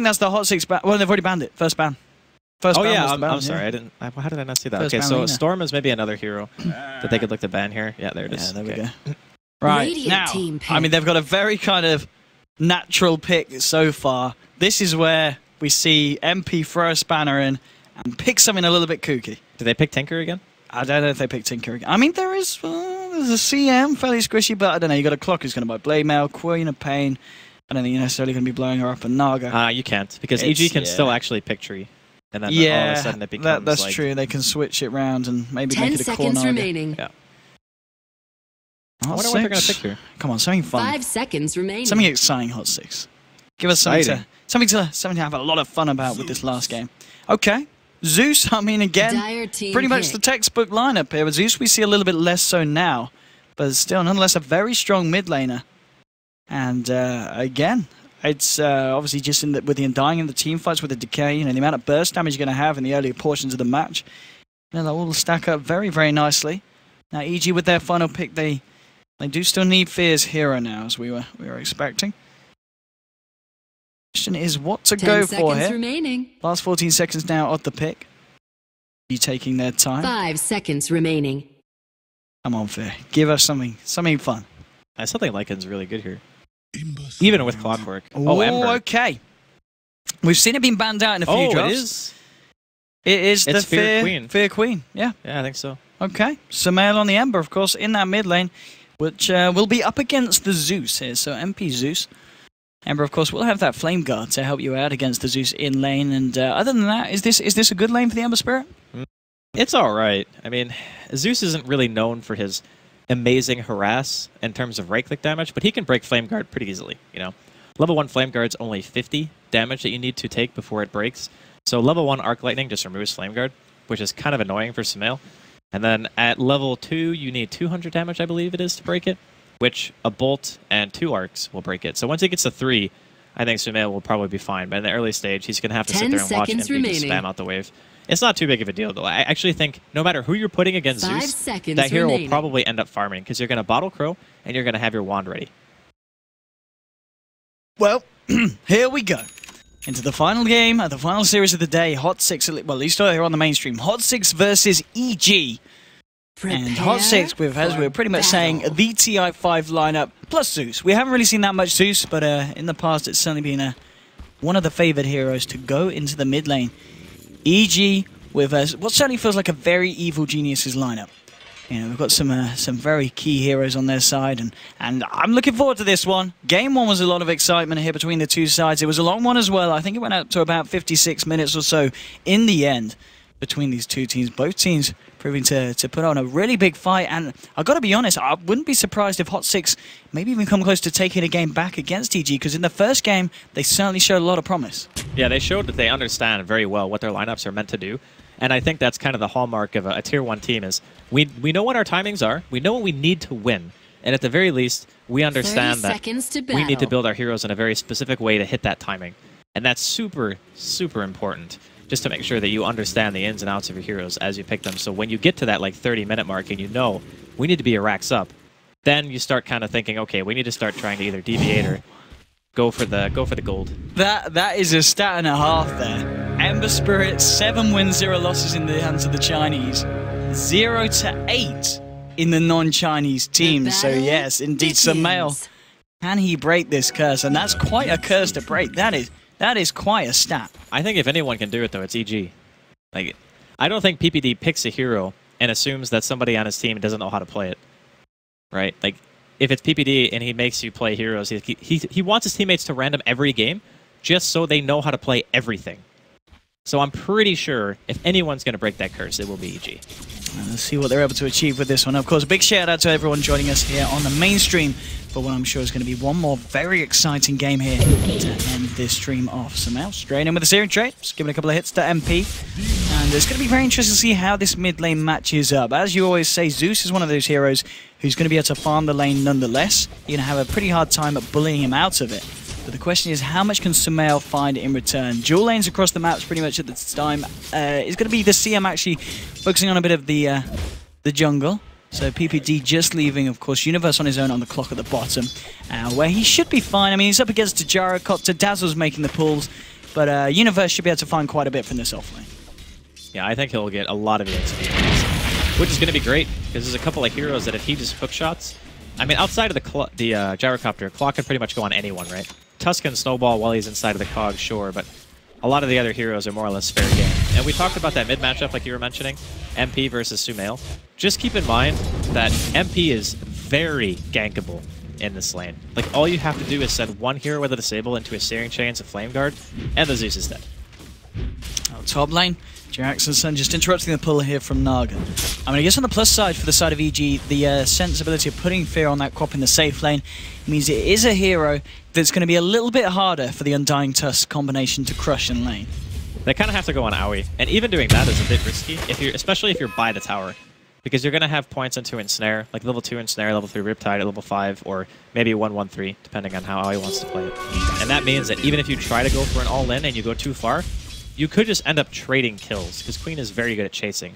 think that's the HOT6 ban. Well, they've already banned it. First ban. First ban yeah, was the ban, I'm sorry. I didn't. How did I not see that? First Okay, ban so arena. Storm is maybe another hero that they could look to ban here. Yeah, there it is. Yeah, there we Okay. go. Right, Radiant now, team I mean, pick. they've got a very kind of natural pick so far. This is where we see MP throw a spanner in and pick something a little bit kooky. Did they pick Tinker again? I don't know if they picked Tinker again. I mean, there's a CM, fairly squishy, but I don't know. You got a Clock who's going to buy Blade Mail, Queen of Pain. I don't think you're necessarily going to be blowing her up, and Naga. You can't, because It's- EG can yeah. still actually pick Tree. And then all Yeah, of a sudden it becomes that's like, true. They can switch it round and maybe 10 make it a core seconds Naga. remaining. Yeah. I wonder what they're going to pick here. Come on, something fun. 5 seconds remaining. Something exciting, HOT6. Give us something to have a lot of fun about with this last game. Okay, Zeus. I mean, again, Dire team pretty much pick. the textbook lineup here. With Zeus, we see a little bit less so now, but still, nonetheless, a very strong mid laner. And again, it's obviously just with the Undying and the team fights with the decay. You know, the amount of burst damage you're going to have in the earlier portions of the match. You know, that all stack up very, very nicely. Now, EG with their final pick, they do still need Fear's hero now, as we were expecting. Question is what to 10 go seconds for here. remaining. Last 14 seconds now of the pick. You taking their time. 5 seconds remaining. Come on, Fear. Give us something fun. I still think Lycan's really good here. Even with Clockwork. Oh, Ember. Okay. We've seen it being banned out in a few drops. It is? It is It's the Fear Queen. Fear Queen, yeah. Yeah, I think so. Okay. Sumail on the Ember, of course, in that mid lane, which will be up against the Zeus here. So MP Zeus. Ember, of course, will have that Flame Guard to help you out against the Zeus in lane. And other than that, is this a good lane for the Ember Spirit? It's all right. I mean, Zeus isn't really known for his amazing harass in terms of right-click damage, but he can break Flame Guard pretty easily, you know. Level 1 Flame Guard's only 50 damage that you need to take before it breaks. So level 1 Arc Lightning just removes Flame Guard, which is kind of annoying for Sumail. And then at level 2, you need 200 damage, I believe it is, to break it, which a Bolt and 2 Arcs will break it. So once he gets to 3, I think Sumail will probably be fine. But in the early stage, he's going to have to sit 10 there and watch seconds MP just remaining. spam out the wave. It's not too big of a deal, though. I actually think no matter who you're putting against 5 Zeus, seconds that hero remaining. will probably end up farming, because you're going to Bottle Crow, and you're going to have your wand ready. Well, here we go. Into the final game, the final series of the day. HOT6, well, at least here on the mainstream. HOT6 versus EG. And HOT6, as we were pretty much saying, the TI5 lineup plus Zeus. We haven't really seen that much Zeus, but in the past it's certainly been one of the favored heroes to go into the mid lane. EG with what certainly feels like a very evil geniuses lineup. You know, we've got some very key heroes on their side, and I'm looking forward to this one. Game 1 was a lot of excitement here between the two sides. It was a long one as well. I think it went up to about 56 minutes or so in the end between these two teams. Both teams proving to put on a really big fight, and I've got to be honest, I wouldn't be surprised if HOT6 maybe even come close to taking a game back against EG, because in the first game, they certainly showed a lot of promise. Yeah, they showed that they understand very well what their lineups are meant to do. And I think that's kind of the hallmark of a Tier 1 team is we know what our timings are, we know what we need to win, and at the very least, we understand that we need to build our heroes in a very specific way to hit that timing. And that's super, super important, just to make sure that you understand the ins and outs of your heroes as you pick them. So when you get to that like 30-minute mark and you know we need to be a racks up, then you start kind of thinking, okay, we need to start trying to either deviate or go for the gold. That is a stat and a half there. Ember Spirit, 7 wins, 0 losses in the hands of the Chinese. 0-8 in the non-Chinese teams. So yes, indeed, Sumail. Can he break this curse? And that's quite a curse to break. That is quite a stat. I think if anyone can do it, though, it's EG. Like, I don't think PPD picks a hero and assumes that somebody on his team doesn't know how to play it. Right? Like, if it's PPD and he makes you play heroes, he wants his teammates to random every game just so they know how to play everything. So I'm pretty sure if anyone's going to break that curse, it will be EG. And let's see what they're able to achieve with this one. Of course, a big shout out to everyone joining us here on the mainstream for what I'm sure is going to be one more very exciting game here to end this stream off. So now, straight in with the Searing Trade, just giving a couple of hits to MP. And it's going to be very interesting to see how this mid lane matches up. As you always say, Zeus is one of those heroes who's going to be able to farm the lane nonetheless. You're going to have a pretty hard time at bullying him out of it. But the question is, how much can Sumail find in return? Dual lanes across the maps pretty much at this time. It's going to be the CM actually focusing on a bit of the jungle. So PPD just leaving, of course, Universe on his own on the clock at the bottom, where he should be fine. I mean, he's up against Tajara, Copter, Dazzle's making the pulls. But Universe should be able to find quite a bit from this offlane. Yeah, I think he'll get a lot of EXP, which is going to be great, because there's a couple of heroes that if he just hook shots... I mean, outside of the gyrocopter, Claw can pretty much go on anyone, right? Tusk can snowball while he's inside of the cog, sure, but a lot of the other heroes are more or less fair game. And we talked about that mid matchup like you were mentioning, MP versus Sumail. Just keep in mind that MP is very gankable in this lane. Like, all you have to do is send one hero with a disable into a Searing Chains, a Flame Guard, and the Zeus is dead. Top lane, Jackson just interrupting the pull here from Naga. I mean, I guess on the plus side for the side of EG, the sensibility of putting fear on that Crop in the safe lane means it is a hero that's going to be a little bit harder for the Undying Tusk combination to crush in lane. They kind of have to go on Aoi, and even doing that is a bit risky, especially if you're by the tower. Because you're going to have points into Ensnare, like level 2 Ensnare, level 3 Riptide at level 5, or maybe 1-1-3, depending on how Aoi wants to play it. And that means that even if you try to go for an all-in and you go too far, you could just end up trading kills, because Queen is very good at chasing.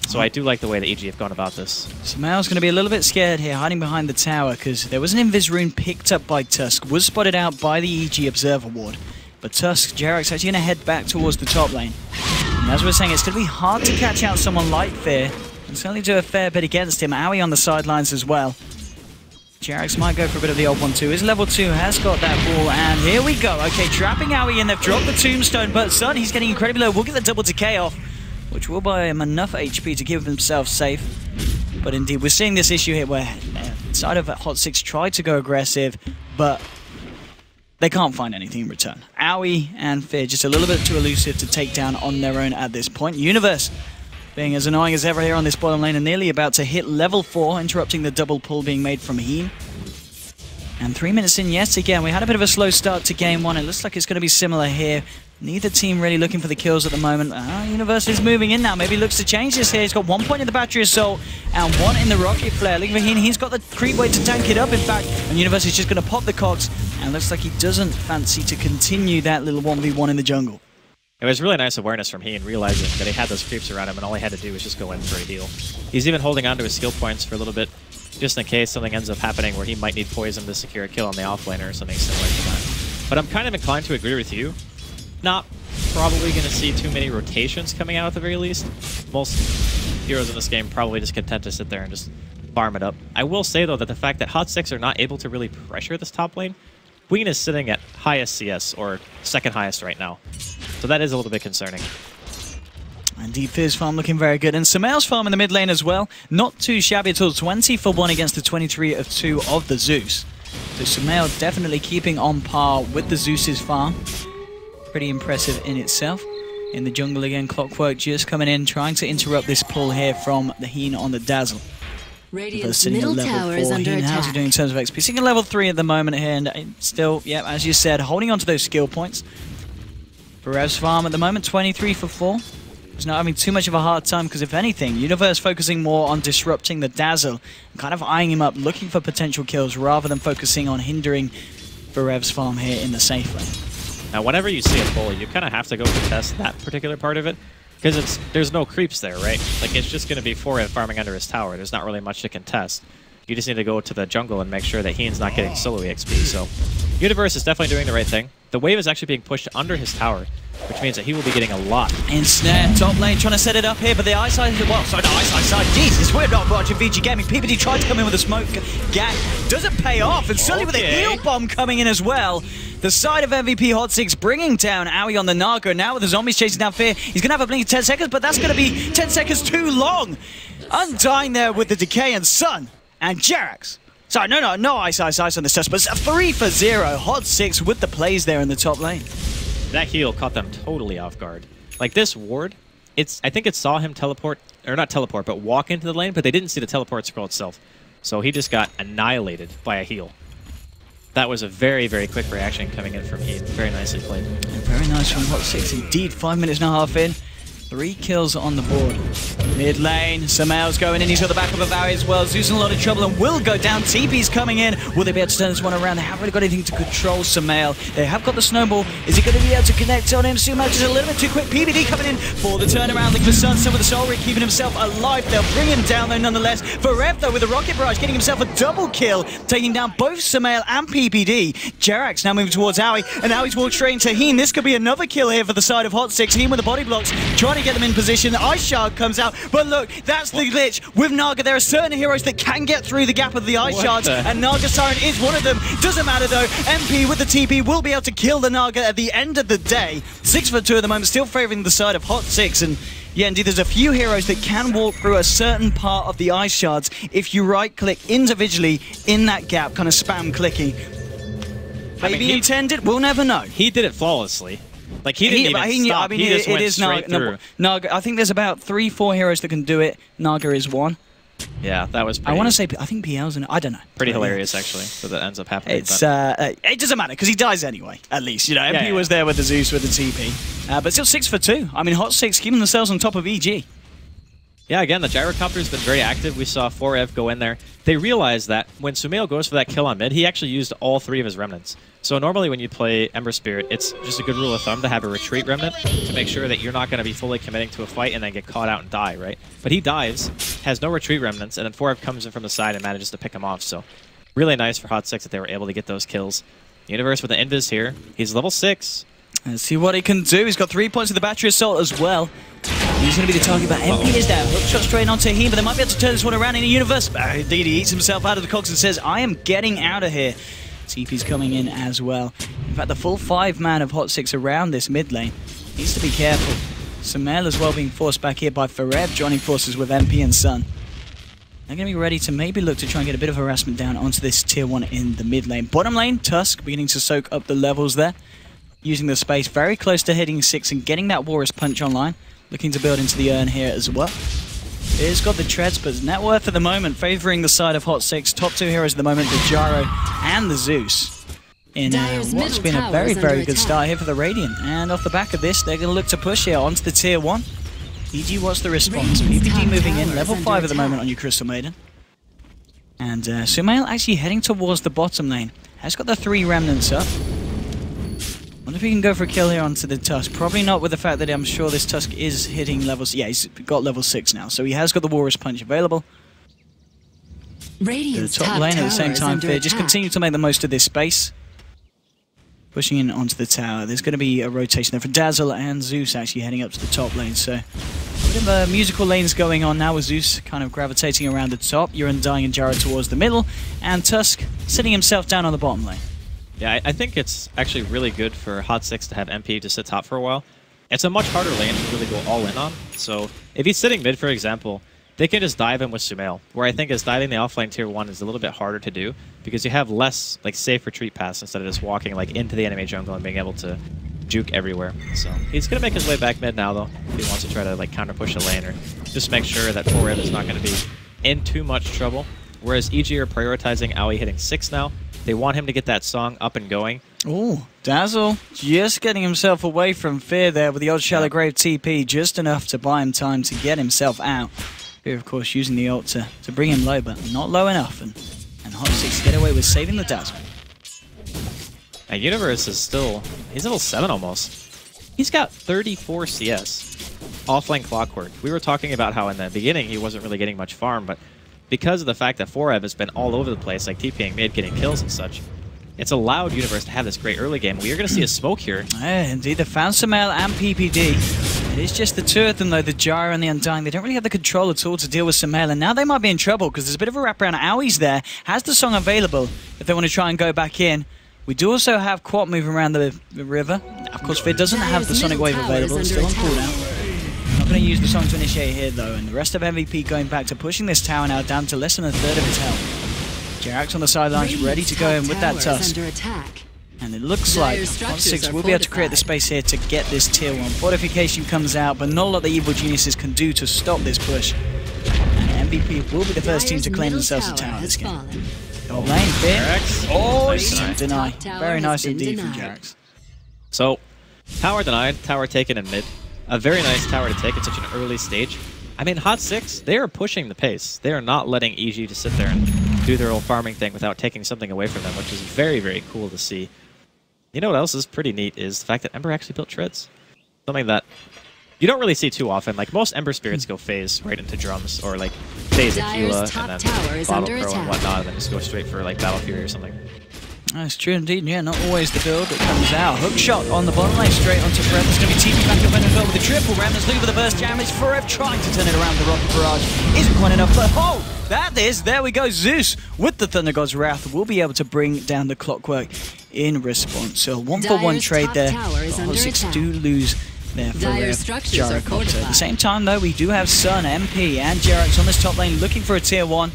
So I do like the way that EG have gone about this. Sumail's going to be a little bit scared here, hiding behind the tower, because there was an Invis rune picked up by Tusk, was spotted out by the EG Observer Ward. But Tusk, Jarek's actually going to head back towards the top lane. And as we were saying, it's going to be hard to catch out someone like Fear, and certainly do a fair bit against him. Aoi on the sidelines as well. Jarek's might go for a bit of the old 1-2. His level 2 has got that ball, and here we go. Okay, trapping Aoi in, they've dropped the tombstone, but Sun, he's getting incredibly low. We'll get the double decay off, which will buy him enough HP to keep himself safe. But indeed, we're seeing this issue here where side of HOT6 tried to go aggressive, but they can't find anything in return. Aoi and Fear just a little bit too elusive to take down on their own at this point. Universe being as annoying as ever here on this bottom lane and nearly about to hit level 4, interrupting the double pull being made from Heen. And 3 minutes in yet again, we had a bit of a slow start to game 1. It looks like it's going to be similar here. Neither team really looking for the kills at the moment. Universe is moving in now. Maybe looks to change this here. He's got 1 point in the Battery Assault and 1 in the Rocket Flare. Looking for Heen. He's got the creep way to tank it up, in fact. And Universe is just going to pop the cogs. And looks like he doesn't fancy to continue that little 1v1 in the jungle. It was really nice awareness from Heen, realizing that he had those creeps around him and all he had to do was just go in for a heal. He's even holding on to his skill points for a little bit, just in case something ends up happening where he might need poison to secure a kill on the offlaner or something similar to that. But I'm kind of inclined to agree with you. Not probably going to see too many rotations coming out at the very least. Most heroes in this game probably just content to sit there and just farm it up. I will say, though, that the fact that HOT6 are not able to really pressure this top lane, Queen is sitting at highest CS, or second highest right now. So that is a little bit concerning. Indeed, Fear's farm looking very good. And Sumail's farm in the mid lane as well. Not too shabby at all. 20 for 1 against the 23 of 2 of the Zeus. So Sumail definitely keeping on par with the Zeus's farm. Pretty impressive in itself. In the jungle again, Clockwork just coming in, trying to interrupt this pull here from the Heen on the Dazzle. Radiant's middle tower is under attack. How's he doing in terms of XP? Sitting at level 3 at the moment here, and still, yeah, as you said, holding on to those skill points. Barev's farm at the moment, 23 for 4. He's not having too much of a hard time because, if anything, Universe focusing more on disrupting the Dazzle, kind of eyeing him up, looking for potential kills rather than focusing on hindering Barev's farm here in the safe lane. Now, whenever you see a pull, you kind of have to go contest that particular part of it, because there's no creeps there, right? Like, it's just going to be Forehead farming under his tower. There's not really much to contest. You just need to go to the jungle and make sure that Heen's not getting solo EXP. So, Universe is definitely doing the right thing. The wave is actually being pushed under his tower, which means that he will be getting a lot. Ensnare, top lane, trying to set it up here, but the eyesight, well, sorry, the eyesight, Jesus, we're not watching VG Gaming. PPD tried to come in with a smoke gang, doesn't pay off, and suddenly with a heal bomb coming in as well. The side of MVP HOT6 bringing down Aoi on the Naga. Now with the zombies chasing down Fear, he's going to have a blink of 10 seconds, but that's going to be 10 seconds too long. Undying there with the Decay and Sun and Jerax. Sorry, no ice on the Tusk, but 3 for 0. HOT6 with the plays there in the top lane. That heal caught them totally off guard. Like, this ward, I think it saw him teleport, or not teleport, but walk into the lane, but they didn't see the teleport scroll itself. So he just got annihilated by a heal. That was a very, very quick reaction coming in from Heat. Very nicely played. Very nice from HOT6 indeed. 5 minutes and a half in. 3 kills on the board. Mid lane, Samael's going in, he's got the backup of Ari as well. Zeus in a lot of trouble and will go down. TP's coming in. Will they be able to turn this one around? They haven't really got anything to control Samael. They have got the snowball. Is he going to be able to connect on him? Sumail just a little bit too quick. PBD coming in for the turnaround. Looking for Sunset with the soul ring, keeping himself alive. They'll bring him down though nonetheless. Forev though with the rocket barrage, getting himself a double kill, taking down both Samael and PBD. Jerax now moving towards Aoi, and Aoi's walked straight into Heen. This could be another kill here for the side of HOT6. Heen with the body blocks, trying to get them in position. Ice Shard comes out, but look, that's the glitch with Naga. There are certain heroes that can get through the gap of the Ice Shards, and Naga Siren is one of them. Doesn't matter though, MP with the TP will be able to kill the Naga at the end of the day. 6 for 2 at the moment, still favouring the side of HOT6, and yeah, indeed, there's a few heroes that can walk through a certain part of the Ice Shards if you right-click individually in that gap, kind of spam clicking. Maybe he intended, we'll never know. He did it flawlessly. Like, he didn't even stop. He just went straight through. Naga, I think there's about 3-4 heroes that can do it. Naga is one. Yeah, that was pretty... I want to say, I think PL's in it. I don't know. Pretty hilarious, actually, that ends up happening. It's, it doesn't matter, because he dies anyway, at least. You know, MP was there with the Zeus, with the TP. But still 6 for 2. I mean, HOT6 keeping themselves on top of EG. Yeah, again, the gyrocopter's been very active. We saw 4F go in there. They realized that when Sumail goes for that kill on mid, he actually used all 3 of his remnants. So normally when you play Ember Spirit, it's just a good rule of thumb to have a retreat remnant to make sure that you're not going to be fully committing to a fight and then get caught out and die, right? But he dives, has no retreat remnants, and then 4F comes in from the side and manages to pick him off. So really nice for HOT6 that they were able to get those kills. Universe with the Invis here. He's level 6. Let's see what he can do. He's got 3 points of the battery assault as well. He's going to be the target, but MP is down. Hook shot straight onto him, but they might be able to turn this one around in the universe. Indeed, he eats himself out of the cogs and says, I am getting out of here. TP's coming in as well. In fact, the full 5-man of HOT6 around this mid lane needs to be careful. Sumail as well being forced back here by Forev, joining forces with MP and Sun. They're going to be ready to maybe look to try and get a bit of harassment down onto this tier 1 in the mid lane. Bottom lane, Tusk beginning to soak up the levels there. Using the space very close to hitting 6 and getting that Walrus Punch online. Looking to build into the urn here as well. He's got the treads, but net worth at the moment favouring the side of HOT6. Top 2 heroes at the moment, the Gyro and the Zeus. In what's been a very, very good start here for the Radiant. And off the back of this, they're going to look to push here onto the tier 1. EG, what's the response? PPD moving in, level 5 at the moment on your Crystal Maiden. And Sumail actually heading towards the bottom lane. Has got the 3 remnants up. Wonder if he can go for a kill here onto the Tusk. Probably not with the fact that I'm sure this Tusk is hitting levels. Yeah, he's got level 6 now, so he has got the Walrus Punch available. The top lane at the same time, Fear just continue to make the most of this space. Pushing in onto the tower. There's going to be a rotation there for Dazzle and Zeus actually heading up to the top lane. So a bit of musical lanes going on now with Zeus kind of gravitating around the top. You're Undying and Jara towards the middle, and Tusk sitting himself down on the bottom lane. Yeah, I think it's actually really good for HOT6 to have MP to sit top for a while. It's a much harder lane to really go all in on. So if he's sitting mid, for example, they can just dive in with Sumail, where I think is diving the offlane tier 1 is a little bit harder to do because you have less like safe retreat paths instead of just walking like into the enemy jungle and being able to juke everywhere. So he's going to make his way back mid now, though, if he wants to try to like counter push a lane or just make sure that 4Red is not going to be in too much trouble. Whereas EG are prioritizing Aoi hitting 6 now. They want him to get that song up and going. Oh, Dazzle just getting himself away from Fear there with the old Shallow Grave TP, just enough to buy him time to get himself out. Fear, of course, using the ult to bring him low, but not low enough. And HOT6 get away with saving the Dazzle. And Universe is still... he's level 7 almost. He's got 34 CS. Offlane Clockwork. We were talking about how in the beginning he wasn't really getting much farm, but because of the fact that 4Ev has been all over the place, like TPing mid, getting kills and such, it's allowed Universe to have this great early game. We are going to see a smoke here. Yeah, indeed. They found Sumail and PPD. It is just the 2 of them, though, the Gyro and the Undying. They don't really have the control at all to deal with Sumail, and now they might be in trouble because there's a bit of a wraparound. Aoi's there, has the song available if they want to try and go back in. We do also have Quat moving around the river. Of course, Fid doesn't have the Sonic Wave available. It's still on cooldown. Not going to use the song to initiate here, though, and the rest of MVP going back to pushing this tower now down to less than a third of its health. Jerax on the sidelines, ready to go in with that Tusk. And it looks like HOT6 will be able to create the space here to get this tier 1. Fortification comes out, but not a lot the Evil Geniuses can do to stop this push. And MVP will be the first team to claim themselves a tower this game. Top lane, Fear. Oh, nice deny. Very nice indeed from Jerax. So, tower denied, tower taken in mid. a very nice tower to take at such an early stage. I mean, HOT6, they are pushing the pace. They are not letting EG just sit there and do their old farming thing without taking something away from them, which is very, very cool to see. You know what else is pretty neat is the fact that Ember actually built treads. Something that you don't really see too often. Like, most Ember Spirits go phase right into drums, or like phase Aquila and then Bottle Pro and whatnot, and then just go straight for like Battle Fury or something. That's true indeed. Yeah, not always the build that comes out. Hook shot on the bottom lane, straight onto Forev. There's going to be TP back up in as well with the triple ram. There's looking for the burst damage. Forev trying to turn it around. The rocket barrage isn't quite enough, but there we go. Zeus with the Thunder God's Wrath will be able to bring down the Clockwork in response. So a 1-for-1 trade there. HOT6 do lose there for Gyrocopter. At the same time, though, we do have Sun, MP, and Jerax on this top lane looking for a tier 1.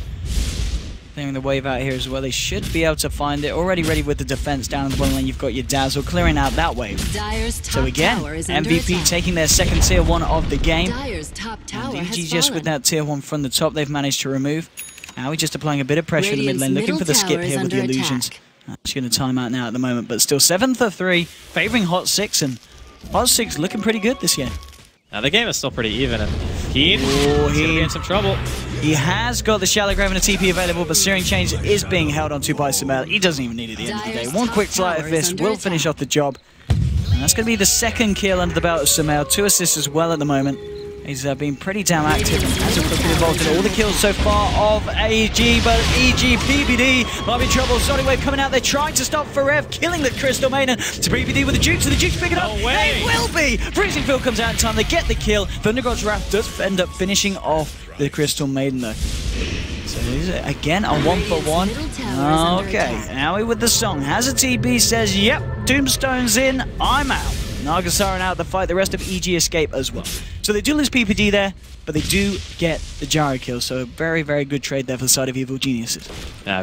Clearing the wave out here as well. They should be able to find it. Already ready with the defense down in the bottom lane. You've got your Dazzle clearing out that wave. So again, MVP taking their second tier 1 of the game. EG just with that tier 1 from the top they've managed to remove. Now we're just applying a bit of pressure in the mid lane. Looking for the skip here with the illusions. She's going to time out now at the moment, but still 7th of 3, favoring HOT6, and HOT6 looking pretty good this year. Now the game is still pretty even, and he's going to be in some trouble. He has got the Shallow Grave and a TP available, but Searing Chains is being held onto by Sumail. He doesn't even need it at the end of the day. One quick Sleight of Fist will finish off the job. And that's going to be the second kill under the belt of Sumail. 2 assists as well at the moment. He's been pretty damn active and has quickly involved in all the kills so far of AG, but EG PBD might be in trouble. Sonic Wave coming out there trying to stop Forev, killing the Crystal Maiden to PBD with the Jukes, and the Jukes picking up. They will be! Freezing Field comes out in time, they get the kill. Thunder God's Wrath does end up finishing off the Crystal Maiden though. So is it again a 1-for-1? Okay, now with the song. Has a TP, says, yep, Tombstone's in, I'm out. Nagasaran out the fight, the rest of EG escape as well. So they do lose PPD there, but they do get the Gyro kill, so a very, very good trade there for the side of Evil Geniuses.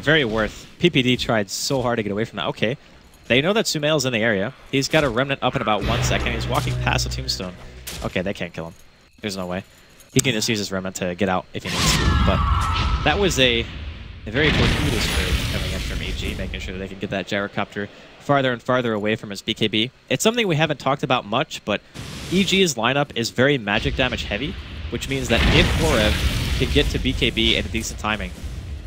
Very worth. PPD tried so hard to get away from that. Okay, they know that Sumail's in the area. He's got a Remnant up in about 1 second. He's walking past a Tombstone. Okay, they can't kill him. There's no way. He can just use his Remnant to get out if he needs to, but that was a very fortuitous trade coming in from EG, making sure that they can get that Gyrocopter farther and farther away from his BKB. It's something we haven't talked about much, but EG's lineup is very magic damage heavy, which means that if Forev can get to BKB at a decent timing,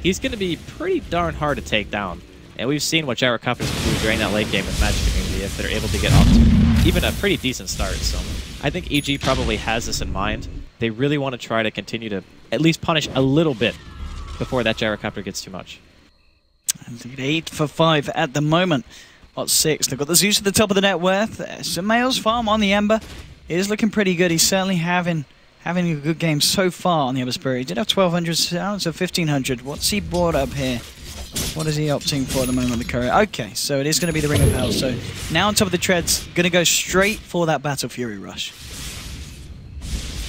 he's going to be pretty darn hard to take down. And we've seen what Gyrocopters can do during that late game with Magic Community if they're able to get off to even a pretty decent start. So I think EG probably has this in mind. They really want to try to continue to at least punish a little bit before that Gyrocopter gets too much. 8 for 5 at the moment. HOT6, they've got the Zeus at the top of the net worth. Sumail's farm on the Ember is looking pretty good. He's certainly having a good game so far on the Ember Spirit. He did have 1,200, now it's a 1,500. What's he bought up here? What is he opting for at the moment, the courier? Okay, so it is going to be the Ring of Hell. So now on top of the treads, going to go straight for that Battle Fury rush.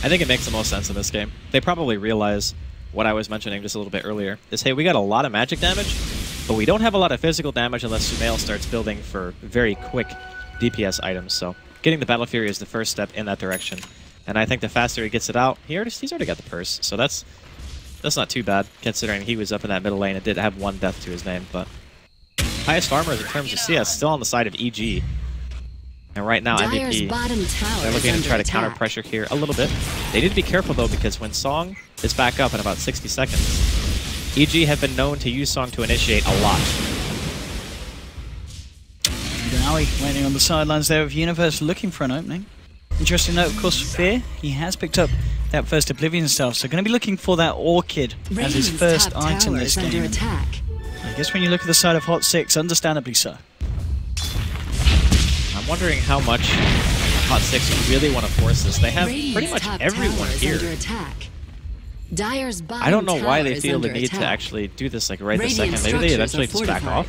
I think it makes the most sense in this game. They probably realize what I was mentioning just a little bit earlier, is, hey, we got a lot of magic damage, but we don't have a lot of physical damage unless Sumail starts building for very quick DPS items. So getting the Battle Fury is the first step in that direction. And I think the faster he gets it out, he's already got the purse. So that's not too bad, considering he was up in that middle lane and did have 1 death to his name. But highest farmers in terms of CS still on the side of EG. And right now, MVP, they're looking to try to counter pressure here a little bit. They need to be careful, though, because when Song is back up in about 60 seconds, EG have been known to use Song to initiate a lot. Dowie waiting on the sidelines there with Universe looking for an opening. Interesting note, of course, Fear, he has picked up that first Oblivion stuff, so going to be looking for that Orchid as his first item this game. I guess when you look at the side of HOT6, understandably so. I'm wondering how much HOT6 really want to force this. They have pretty much everyone here. I don't know why they feel the need to actually do this like right this second. Maybe they eventually just back off.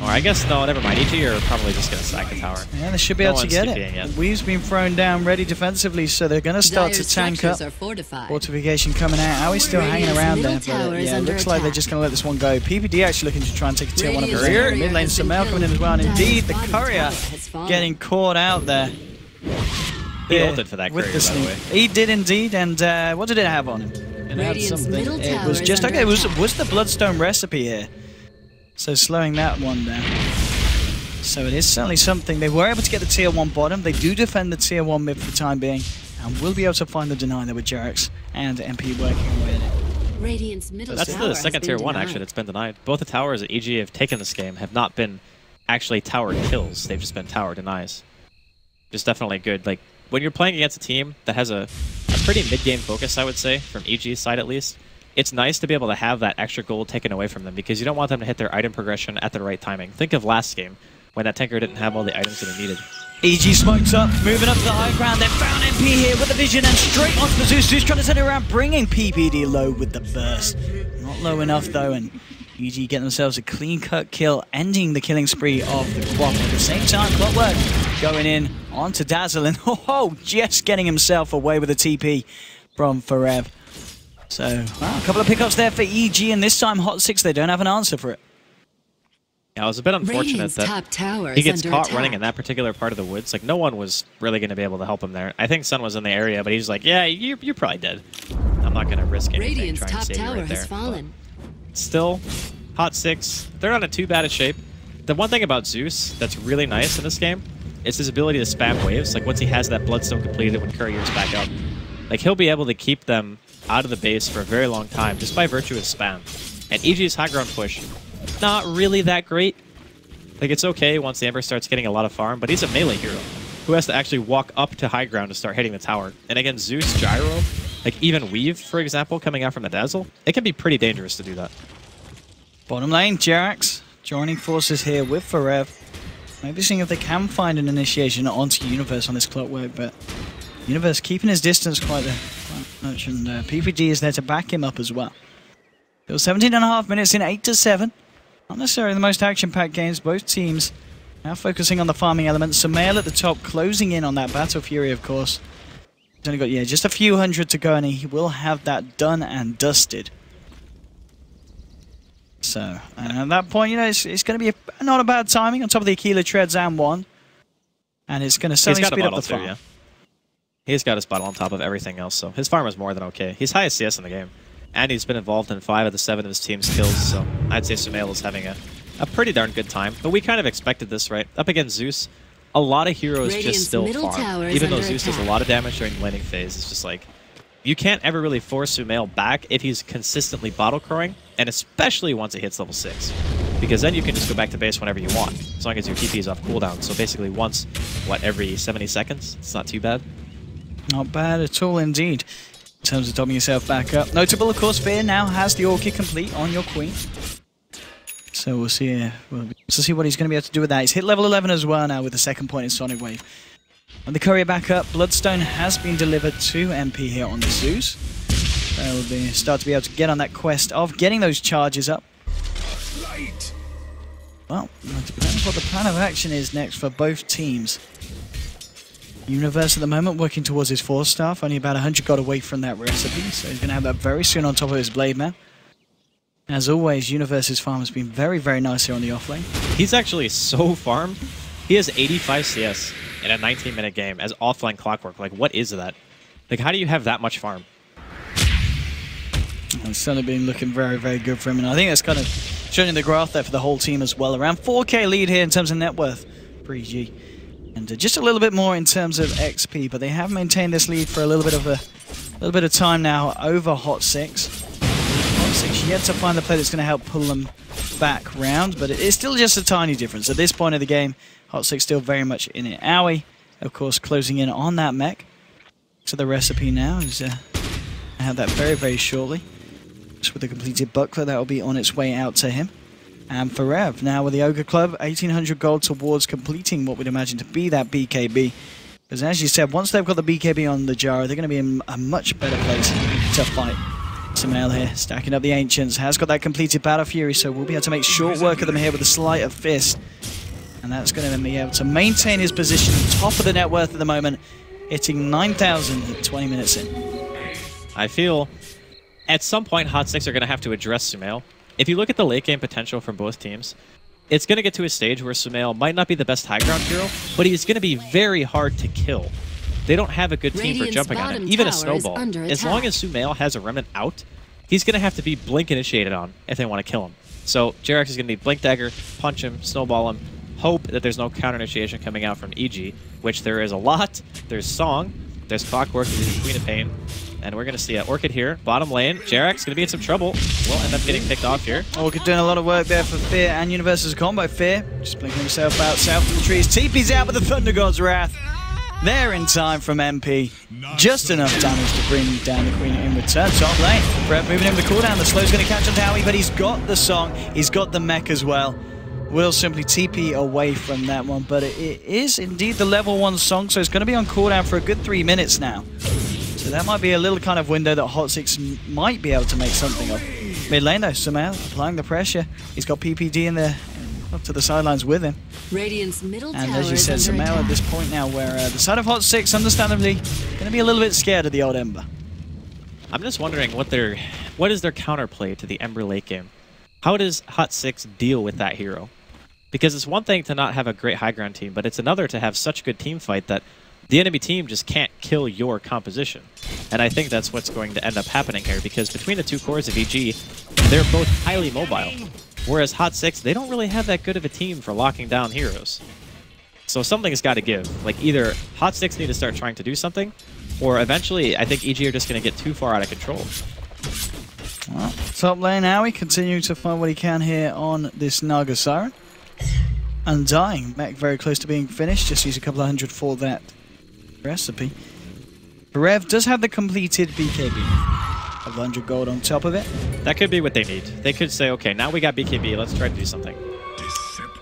Or I guess, no, never mind. EG are probably just going to sack the tower. Yeah, they should be able to get it. Weave's been thrown down, ready defensively, so they're going to start to tank up. Fortification coming out. Owie's still hanging around there, but yeah, it looks like they're just going to let this one go. PPD actually looking to try and take a tier 1 of the Courier. Mid lane, Sumail coming in as well, and indeed, the Courier getting caught out there. He ulted for that Courier, by the way. He did indeed, and what did it have on him? It had something. It was just, okay, it was the Bloodstone recipe here. So slowing that one down. So it is certainly something. They were able to get the tier 1 bottom. They do defend the tier 1 mid for the time being, and will be able to find the deny there with JerAx and MP working away in it. Radiant's middle That's tower the second has tier been 1 denied. actually that's been denied. Both the towers that EG have taken this game have not been actually tower kills. They've just been tower denies. Just definitely good. Like when you're playing against a team that has a pretty mid-game focus, I would say, from EG's side at least, it's nice to be able to have that extra gold taken away from them because you don't want them to hit their item progression at the right timing. Think of last game when that tanker didn't have all the items that he needed. EG smokes up, moving up to the high ground. They found MP here with the vision and straight onto the Zeus. Zeus trying to send it around, bringing PPD low with the burst. Not low enough though, and EG get themselves a clean-cut kill, ending the killing spree of the Quap. At the same time, Clockwork going in onto Dazzle, and just getting himself away with a TP from Forev. So, wow, a couple of pickups there for EG, and this time HOT6, they don't have an answer for it. Yeah, it was a bit unfortunate Radiant's that top tower he is gets under caught attack. running in that particular part of the woods. Like, no one was really going to be able to help him there. I think Sun was in the area, but he's like, yeah, you're probably dead. I'm not going to risk anything Radiant's trying to top save you tower right there. has fallen. But still, HOT6, they're not in too bad a shape. The one thing about Zeus that's really nice in this game is his ability to spam waves. Like, once he has that Bloodstone completed when Courier's back up, like, he'll be able to keep them out of the base for a very long time just by virtue of spam. And EG's high ground push, not really that great. Like, it's okay once the Ember starts getting a lot of farm, but he's a melee hero who has to actually walk up to high ground to start hitting the tower. And again, Zeus, Gyro, like even Weave, for example, coming out from the Dazzle, it can be pretty dangerous to do that. Bottom lane, JerAx joining forces here with Forev. Maybe seeing if they can find an initiation onto Universe on this Clockwork, but Universe keeping his distance quite much, and PPG is there to back him up as well. It was 17.5 minutes in, 8-7. Not necessarily the most action-packed games. Both teams now focusing on the farming elements. Sumail at the top, closing in on that Battle Fury, of course. He's only got, just a few hundred to go, and he will have that done and dusted. So, at that point, it's going to be not a bad timing on top of the Aquila Treads and one. And it's going to certainly speed up the farm. Yeah. He's got his bottle on top of everything else, so his farm is more than okay. He's highest CS in the game. And he's been involved in 5 of the 7 of his team's kills, so I'd say Sumail is having a pretty darn good time. But we kind of expected this, right? Up against Zeus, a lot of heroes Radiant's just still middle farm. tower is Even though under Zeus does a attack. lot of damage during the laning phase, it's just like, you can't ever really force Sumail back if he's consistently bottle crowing, and especially once it hits level 6. Because then you can just go back to base whenever you want, as long as your TP is off cooldown. So basically once, every 70 seconds? It's not too bad. Not bad at all indeed. In terms of topping yourself back up. Notable, of course, Fear now has the Orchid complete on your Queen. So we'll see what he's going to be able to do with that. He's hit level 11 as well now with the second point in Sonic Wave. And the Courier back up, Bloodstone has been delivered to MP here on the Zeus. They'll start to be able to get on that quest of getting those charges up. Well, it depends what the plan of action is next for both teams. Universe at the moment working towards his 4 staff, only about 100 gold away from that recipe, so he's going to have that very soon on top of his Blade Man. As always, Universe's farm has been very, very nice here on the offlane. He's actually so farmed. He has 85 CS in a 19-minute game as offline Clockwork. Like, what is that? Like, how do you have that much farm? It's certainly been looking very, very good for him, and I think that's kind of showing the graph there for the whole team as well. Around 4k lead here in terms of net worth for EG. And just a little bit more in terms of XP, but they have maintained this lead for a little bit of time now over HOT6. HOT6 yet to find the play that's going to help pull them back round, but it is still just a tiny difference. At this point of the game, HOT6 still very much in it. Owie, of course, closing in on that mech. So the recipe now is I have that very, very shortly. Just with the completed buckler, that will be on its way out to him. And Forev now with the Ogre Club, 1800 gold towards completing what we'd imagine to be that BKB. Because as you said, once they've got the BKB on the Jara, they're going to be in a much better place to fight. Sumail here, stacking up the Ancients, has got that completed Battle Fury, so we'll be able to make short work of them here with a Sleight of Fist. And that's going to be able to maintain his position top of the net worth at the moment, hitting 9,000 at 20 minutes in. I feel at some point HOT6 are going to have to address Sumail. If you look at the late game potential from both teams, it's going to get to a stage where Sumail might not be the best high ground hero, but he's going to be very hard to kill. They don't have a good team for jumping on him, even a snowball. As long as Sumail has a remnant out, he's going to have to be blink initiated on if they want to kill him. So JerAx is going to need blink dagger, punch him, snowball him. hope that there's no counter initiation coming out from EG, which there is a lot. There's Song, there's Clockwork, there's Queen of Pain, and we're going to see an Orchid here. Bottom lane, Jarek's going to be in some trouble. Will end up getting picked off here. Orchid doing a lot of work there for Fear and Universe's combo. Fear just blinking himself out south of the trees. TP's out with the Thunder God's Wrath. They're in time from MP. Just enough damage to bring down the Queen in return. Top lane. Brett moving in the cooldown. The slow's going to catch on to Howie, but he's got the Song. He's got the mech as well. Will simply TP away from that one, but it is indeed the level 1 Song, so it's going to be on cooldown for a good 3 minutes now. So that might be a little kind of window that HOT6 might be able to make something of. Mid lane though, Sumail applying the pressure. He's got PPD in there, up to the sidelines with him. Radiant's middle and tower as you said, Sumail at this point now where the side of HOT6 understandably going to be a little bit scared of the old Ember. I'm just wondering what is their counterplay to the Ember late game? How does HOT6 deal with that hero? Because it's one thing to not have a great high ground team, but it's another to have such good team fight that the enemy team just can't kill your composition. And I think that's what's going to end up happening here, because between the two cores of EG, they're both highly mobile. Whereas HOT6, they don't really have that good of a team for locking down heroes. So something's got to give. Like, either HOT6 need to start trying to do something, or eventually I think EG are just going to get too far out of control. Well, top lane Howie continuing to find what he can here on this Naga Siren. Undying, mech very close to being finished, just use a couple of hundred for that recipe. Rev does have the completed BKB of 100 gold on top of it. That could be what they need. They could say, okay, now we got BKB, let's try to do something.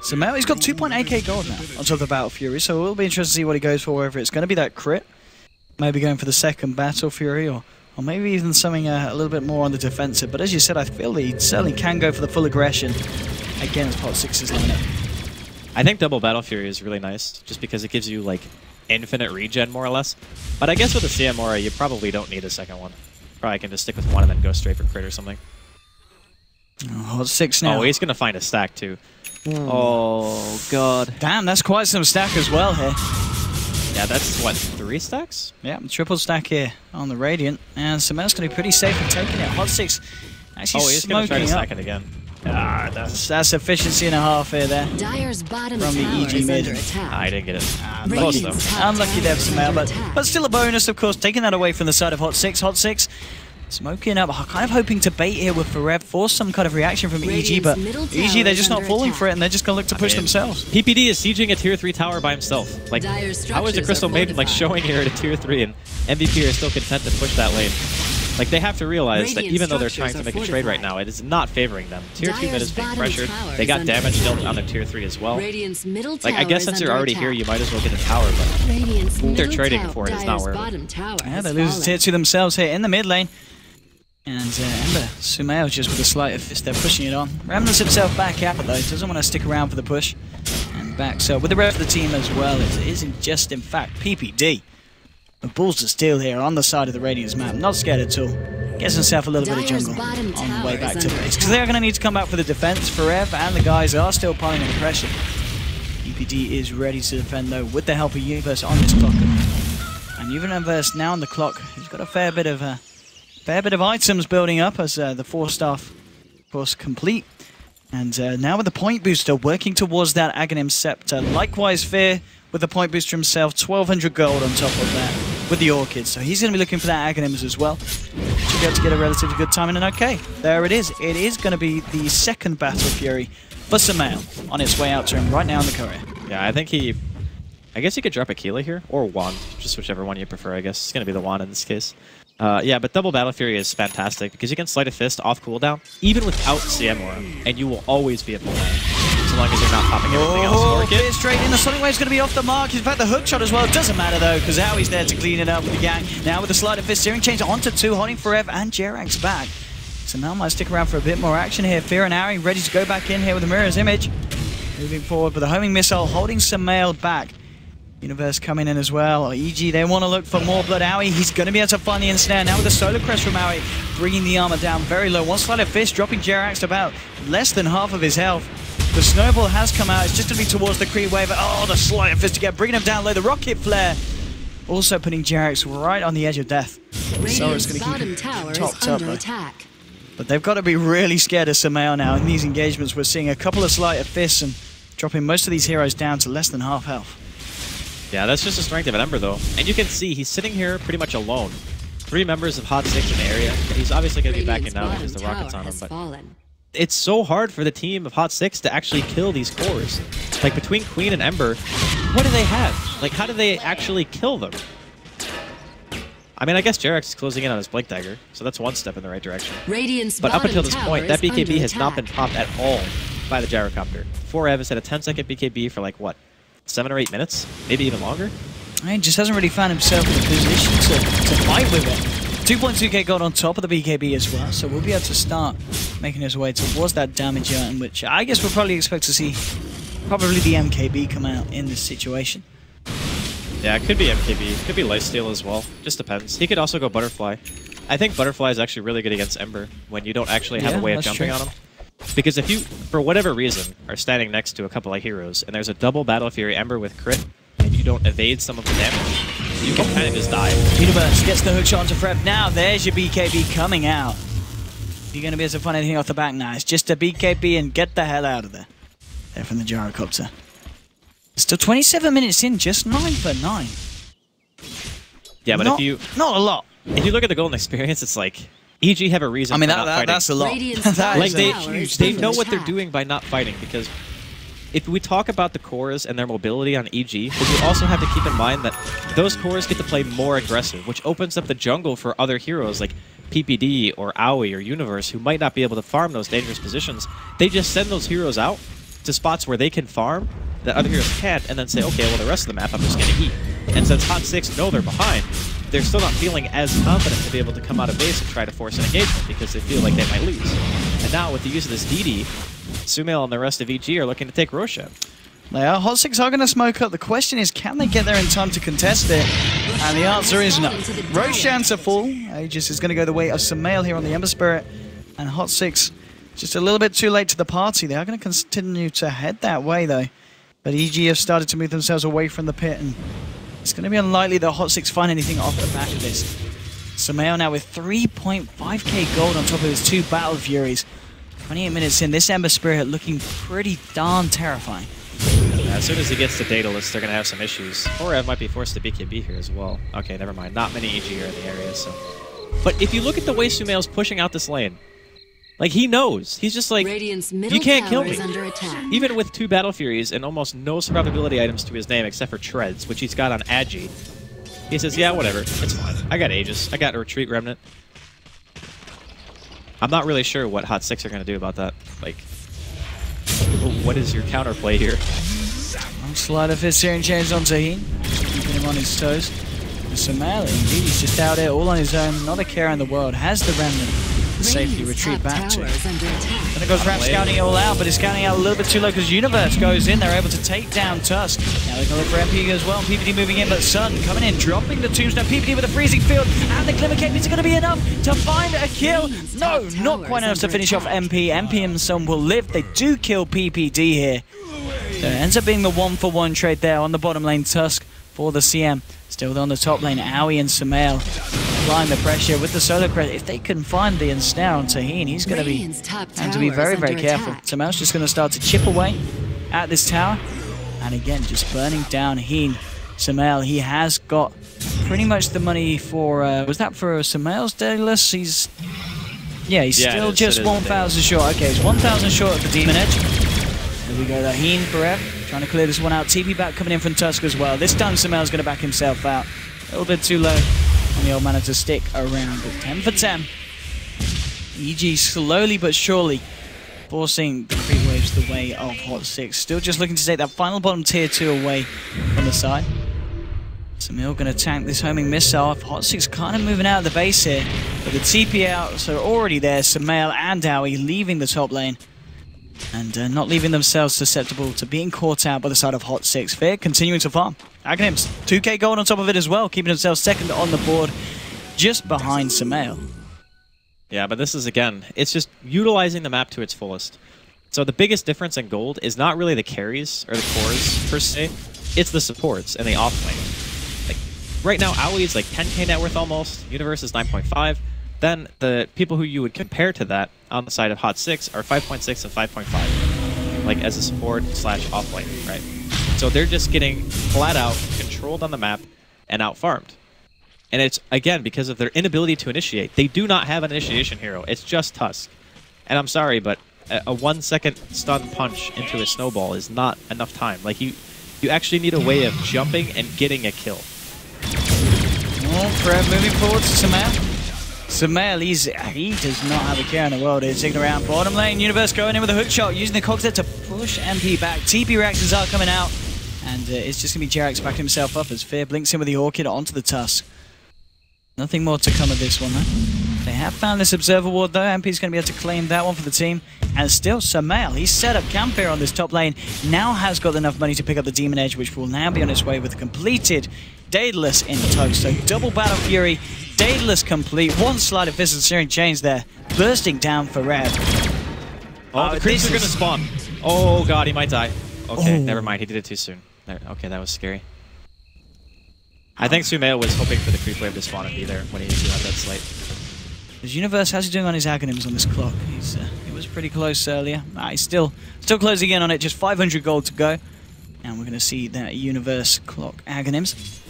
So Mel, he's got 2.8k gold now on top of the Battle Fury, so it will be interesting to see what he goes for, whether it's going to be that crit, maybe going for the second Battle Fury, or maybe even something a little bit more on the defensive. But as you said, I feel he certainly can go for the full aggression against HOT6's lineup. I think double Battle Fury is really nice, just because it gives you, like, infinite regen, more or less. But I guess with the CM Aura, you probably don't need a second one. Probably can just stick with one and then go straight for crit or something. Oh, HOT6 now. Oh, he's going to find a stack, too. Oh, God. Damn, that's quite some stack as well here. Yeah, that's, what, 3 stacks? Yeah, triple stack here on the Radiant. And Sumail's going to be pretty safe in taking it. HOT6 actually he's going to try to stack it again. Ah, that's efficiency and a half here there. Dyer's bottom from the EG mid. I didn't get it. Close though. Unlucky there for Sumail, but still a bonus, of course, taking that away from the side of HOT6. HOT6 smoking up, kind of hoping to bait here with Forev, force some kind of reaction from EG, but EG, they're just not falling for it, and they're just going to look to push themselves. PPD is sieging a tier 3 tower by himself. Like, how is the Crystal Maiden like showing here at a tier 3, and MVP are still content to push that lane? Like, they have to realize that even though they're trying to make a trade right now, it is not favoring them. Tier 2 mid is being pressured. They got damage dealt on their tier 3 as well. Like, I guess since you're already here, you might as well get a tower, but what they're trading for it is not worth it. Yeah, they lose tier 2 themselves here in the mid lane. And Ember, Sumail just with a sleight of fist, they're pushing it on. Remnants himself back out though, doesn't want to stick around for the push. And back, so with the rest of the team as well, it isn't just in fact PPD. The balls to steal here on the side of the Radiance map, not scared at all. Gets himself a little bit of jungle on the way back to base. Because they're going to need to come back for the defense. Forev and the guys are still piling in pressure. PPD is ready to defend though with the help of Universe on this clock. And Universe now on the clock. He's got a fair bit of items building up as the 4-staff, of course, complete. And now with the point booster working towards that Aghanim Scepter. Likewise, Fear with the point booster himself, 1200 gold on top of that with the Orchid. So he's going to be looking for that Aghanims as well. Should be able to get a relatively good timing. And okay, there it is. It is going to be the second Battle Fury for Sumail on its way out to him right now in the courier. Yeah, I guess he could drop Aquila here, or Wand, just whichever one you prefer, I guess. It's going to be the Wand in this case. Yeah, but double Battle Fury is fantastic because you can Sleight of Fist off cooldown, even without CM Aura, and you will always be at full land, so long as you're not popping everything else. Bit straight in, the Sonic Wave's going to be off the mark. In fact, the hook shot as well. Doesn't matter though, because Howie's there to clean it up with the gang. Now with the Sleight of Fist, steering change onto 2, holding Forev and Jarek's back. So now might stick around for a bit more action here. Fear and Howie ready to go back in here with the Mirror's Image. Moving forward with the homing missile, holding Sumail back. Universe coming in as well. EG, they want to look for more blood. Howie, he's going to be able to find the ensnare. Now with the Solar Crest from Howie, bringing the armor down very low. One Sleight of Fist, dropping Jarek's to about less than half of his health. The Snowball has come out. It's just going to be towards the creep wave. Oh, the Sleight of Fist again, bringing him down low. The Rocket Flare also putting Jarek's right on the edge of death. Sora's going to keep him topped up though. But they've got to be really scared of Sumail now. In these engagements, we're seeing a couple of Sleight of Fists and dropping most of these heroes down to less than half health. Yeah, that's just the strength of an Ember, though. And you can see he's sitting here pretty much alone. 3 members of HOT6 in the area, and he's obviously going to be backing down because the rocket's on him. But it's so hard for the team of HOT6 to actually kill these cores. Like, between Queen and Ember, what do they have? Like, how do they actually kill them? I mean, I guess Jarex is closing in on his Blink Dagger, so that's one step in the right direction. But up until this point, that BKB has not been popped at all by the Gyrocopter. 4ev has had a 10-second BKB for, like, what, 7 or 8 minutes? Maybe even longer? He just hasn't really found himself in a position to fight with it. 2.2k gold on top of the BKB as well, so we'll be able to start making his way towards that damage item, which I guess we'll probably expect to see probably the MKB come out in this situation. Yeah, it could be MKB, it could be Lifesteal as well, just depends. He could also go Butterfly. I think Butterfly is actually really good against Ember when you don't actually have a way of jumping on him. Because if you, for whatever reason, are standing next to a couple of heroes and there's a double Battle Fury Ember with crit, and you don't evade some of the damage, you can kind of just die. Universe gets the hook shot onto Frev. Now there's your BKB coming out. You're going to be able to find anything off the back now. It's just a BKB and get the hell out of there. There from the Gyrocopter. Still 27 minutes in, just 9 for 9. Yeah, but not a lot. If you look at the golden experience, it's like EG have a reason. I mean, that's a lot. Like they know what they're doing by not fighting, because if we talk about the cores and their mobility on EG, but you also have to keep in mind that those cores get to play more aggressive, which opens up the jungle for other heroes like PPD or Aoi or Universe who might not be able to farm those dangerous positions. They just send those heroes out to spots where they can farm that other heroes can't, and then say, okay, well, the rest of the map I'm just going to eat. And since HOT6 know they're behind, they're still not feeling as confident to be able to come out of base and try to force an engagement because they feel like they might lose. And now with the use of this DD, Sumail and the rest of EG are looking to take Roshan. They are. HOT6 are going to smoke up. The question is, can they get there in time to contest it? And the answer is no. Roshan to fall. Aegis is going to go the way of Sumail here on the Ember Spirit. And HOT6 just a little bit too late to the party. They are going to continue to head that way, though. But EG have started to move themselves away from the pit, and it's going to be unlikely that HOT6 find anything off the back of this. Sumail now with 3.5k gold on top of his 2 Battle Furies. 28 minutes in, this Ember Spirit looking pretty darn terrifying. Yeah, as soon as he gets to Daedalus, they're going to have some issues. 4ev might be forced to BKB here as well. Okay, never mind. Not many EG are in the area, so... But if you look at the way Sumail's pushing out this lane, like, he knows. He's just like, you can't kill me. Even with 2 Battle Furies and almost no survivability items to his name except for Treads, which he's got on Agi, he says, yeah, whatever. It's fine. I got Aegis. I got a Retreat Remnant. I'm not really sure what HOT6 are going to do about that. Like, what is your counterplay here? Slide of his here and change on Taheen. Keeping him on his toes. And Sumail, indeed, he's just out there all on his own. Not a care in the world. Has the Remnant. Safely retreat back to. Then it goes Rap scouting it all out, but he's scouting out a little bit too low because Universe goes in. They're able to take down Tusk. Now they're going to look for MP as well. PPD moving in, but Sun coming in, dropping the tombstone. PPD with a freezing field, and the Glimmer Cape is going to be enough to find a kill. No, not quite enough to finish off MP. MP and Sun will live. They do kill PPD here. So it ends up being the 1-for-1 trade there on the bottom lane. Tusk for the CM. Still on the top lane, Aoi and Sumail applying the pressure with the solo credit. If they can find the ensnare on Taheen, he's going to be have to be very, very careful. Sumail's just going to start to chip away at this tower. And again, just burning down Heen. Sumail, he has got pretty much the money for... was that for Sumail's Daedalus? He's still just 1,000 short. Okay, he's 1,000 short of the Demon Edge. There we go, Heen forever. Trying to clear this one out. TP back coming in from Tusk as well. This time Sumail's going to back himself out. A little bit too low on the old mana to stick around. But 10 for 10. EG slowly but surely forcing the creep waves the way of HOT6. Still just looking to take that final bottom tier 2 away from the side. Sumail going to tank this homing missile. HOT6 kind of moving out of the base here. But the TP out, so already there. Sumail and Aoi leaving the top lane. And not leaving themselves susceptible to being caught out by the side of HOT6. Fear continuing to farm. Aghanims, 2k gold on top of it as well, keeping himself second on the board, just behind Sumail. Yeah, but this is, again, it's just utilizing the map to its fullest. So the biggest difference in gold is not really the carries or the cores, per se. It's the supports and the offlane. Like, right now, Aoi is like 10k net worth almost. Universe is 9.5. Then the people who you would compare to that on the side of HOT6 are 5.6 and 5.5. like as a support / off lane, right? So they're just getting flat out controlled on the map and out farmed. And it's, again, because of their inability to initiate. They do not have an initiation hero. It's just Tusk. And I'm sorry, but a 1 second stun punch into a snowball is not enough time. Like, you actually need a way of jumping and getting a kill. Oh, Fred moving forward to Sumail. Sumail, he does not have a care in the world. He's taking around bottom lane. Universe going in with a hook shot, using the cogs there to push MP back. TP reactions are coming out. And it's just going to be Jerax backing himself up as Fear blinks in with the Orchid onto the Tusk. Nothing more to come of this one, though. They have found this Observer Ward, though. MP's going to be able to claim that one for the team. And still, Sumail, he's set up camp here on this top lane. Now has got enough money to pick up the Demon Edge, which will now be on its way with a completed Daedalus in tow. So double Battle Fury, Daedalus complete. One slide of Fist and Searing Chains there, bursting down for Rev. Oh, the creeps are going to spawn. Oh, God, he might die. Okay, never mind. He did it too soon. There, okay, that was scary. I think Sumail was hoping for the creep wave to spawn and be there when he got that slate. His Universe, how's he doing on his Aghanims on this clock? He was pretty close earlier. He's still closing in on it, just 500 gold to go. And we're going to see that Universe clock Aghanims.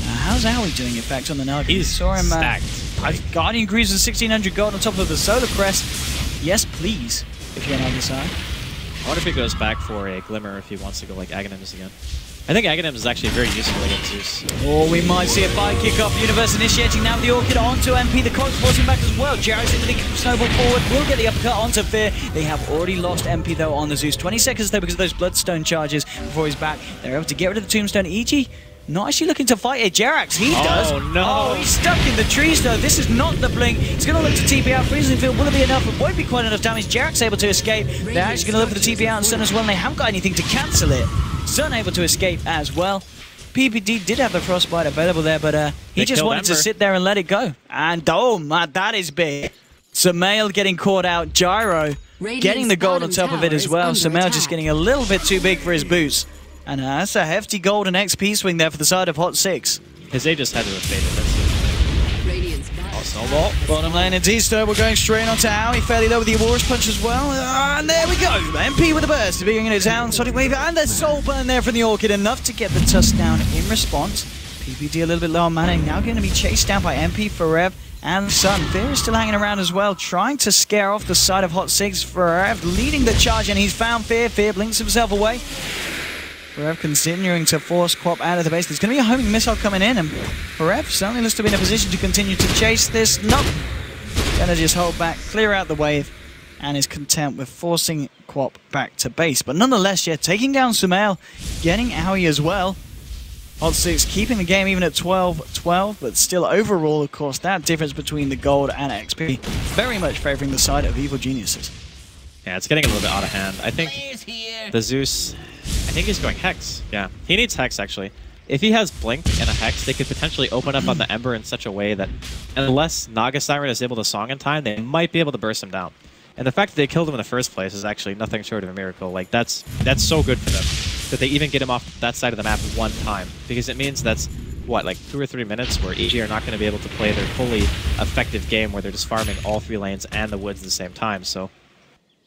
How's Owie doing, in fact, on the Nug? He's saw him, stacked. Guardian Greaves with 1600 gold on top of the Solar Crest. Yes, please, if you're on either side. I wonder if he goes back for a Glimmer if he wants to go like Aghanims again. I think Aghanims is actually very useful against Zeus. Or we might see a fight kick off. Universe initiating now the Orchid onto MP. The Cogs forcing back as well. Jerax into the snowball forward. Will get the uppercut onto Fear. They have already lost MP though on the Zeus. 20 seconds though because of those Bloodstone charges before he's back. They're able to get rid of the Tombstone. EG not actually looking to fight it. Jerax, he does. Oh no. Oh, he's stuck in the trees though. This is not the blink. He's going to look to TP out. Freezing Field, will it be enough? It won't be quite enough damage. Jerax able to escape. They're actually going to look for the TP out and stun as well, and they haven't got anything to cancel it. Sun able to escape as well. PPD did have the Frostbite available there, but he just wanted to sit there and let it go. And oh man, that is big. Sumail getting caught out. Gyro getting the gold on top of it as well. Sumail just getting a little bit too big for his boots. And that's a hefty gold and XP swing there for the side of HOT6. His A just had to have faded, that's it. Oh, snowball. Bottom lane and T-Star, we're going straight onto Owie. Fairly low with the Auror's Punch as well. And there we go. MP with a burst, bringing it down. Sonic Wave and the Soul Burn there from the Orchid. Enough to get the Tusk down in response. PPD a little bit low on mana. Now going to be chased down by MP, Forev, and Sun. Fear is still hanging around as well, trying to scare off the side of HOT6. Forev leading the charge, and he's found Fear. Fear blinks himself away. Forev continuing to force Quap out of the base. There's going to be a homing missile coming in, and Forev certainly looks to be in a position to continue to chase this. Nope. Going to just hold back, clear out the wave, and is content with forcing Quap back to base. But nonetheless, yeah, taking down Sumail, getting Owie as well. HOT6 keeping the game even at 12-12, but still overall, of course, that difference between the gold and XP very much favoring the side of Evil Geniuses. Yeah, it's getting a little bit out of hand. I think the Zeus... I think he's going Hex. Yeah, he needs Hex, actually. If he has Blink and a Hex, they could potentially open up on the Ember in such a way that unless Naga Siren is able to Song in time, they might be able to burst him down. And the fact that they killed him in the first place is actually nothing short of a miracle. Like, that's so good for them, that they even get him off that side of the map one time. Because it means that's, what, like 2 or 3 minutes where EG are not going to be able to play their fully effective game where they're just farming all 3 lanes and the woods at the same time. So,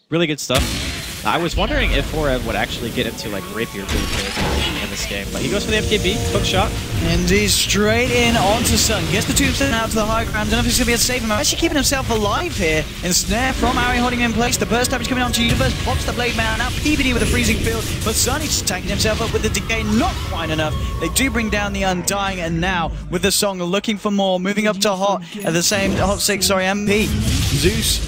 really good stuff. I was wondering if Forev would actually get into like Rapier territory in this game, but he goes for the MKB, hook shot. And he's straight in onto Sun. Gets the Tombstone out to the high ground. Don't know if he's going to be able to save him. Actually keeping himself alive here. And Snare from Owie holding him in place. The burst damage coming onto Universe. Pops the Blade Man out. PPD with a freezing field. But Sun is tanking himself up with the decay. Not quite enough. They do bring down the Undying. And now with the Song looking for more. Moving up to Hot at the same HOT6, sorry, MP. Zeus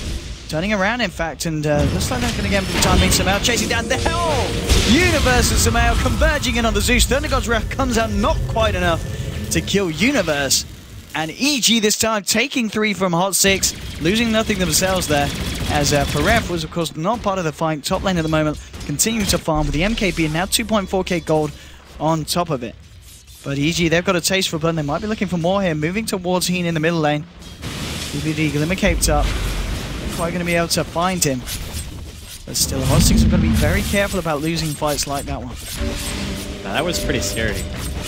turning around, in fact, and looks like they're going to get him for the time being. Sumail chasing down the hell. Universe and Sumail converging in on the Zeus. Thunder God's Wrath comes out not quite enough to kill Universe. And EG this time taking 3 from HOT6, losing nothing themselves there. As Forev was, of course, not part of the fight. Top lane at the moment, continuing to farm with the MKB and now 2.4k gold on top of it. But EG, they've got a taste for blood. They might be looking for more here. Moving towards Heen in the middle lane. PPD Glimmer caped up. Quite going to be able to find him, but still HOT6 are going to be very careful about losing fights like that one. Now, that was pretty scary.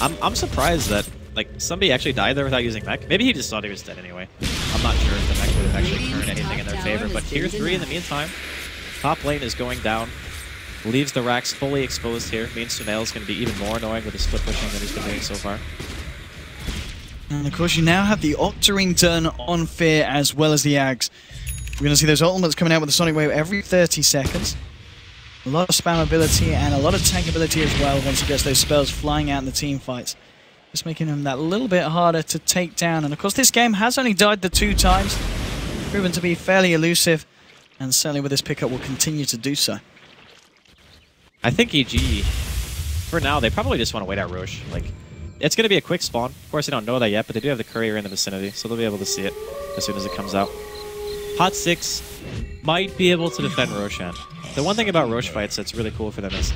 I'm surprised that like somebody actually died there without using mech. Maybe he just thought he was dead anyway. I'm not sure if the mech would have actually turned anything in their favor, but tier 3 in the meantime. Top lane is going down. leaves the racks fully exposed here. Means Sumail's going to be even more annoying with the split pushing that he's been doing so far. And of course, you now have the Octarine turn on Fear as well as the Ags. We're going to see those ultimates coming out with the Sonic Wave every 30 seconds. A lot of spam ability and a lot of tank ability as well once he gets those spells flying out in the team fights. Just making him that little bit harder to take down. And of course, this game has only died the 2 times. Proven to be fairly elusive. And certainly with this pickup will continue to do so. I think EG, for now, they probably just want to wait out Roche. Like, it's going to be a quick spawn. Of course, they don't know that yet, but they do have the courier in the vicinity, so they'll be able to see it as soon as it comes out. HOT6 might be able to defend Roshan. The one thing about Roche fights that's really cool for them is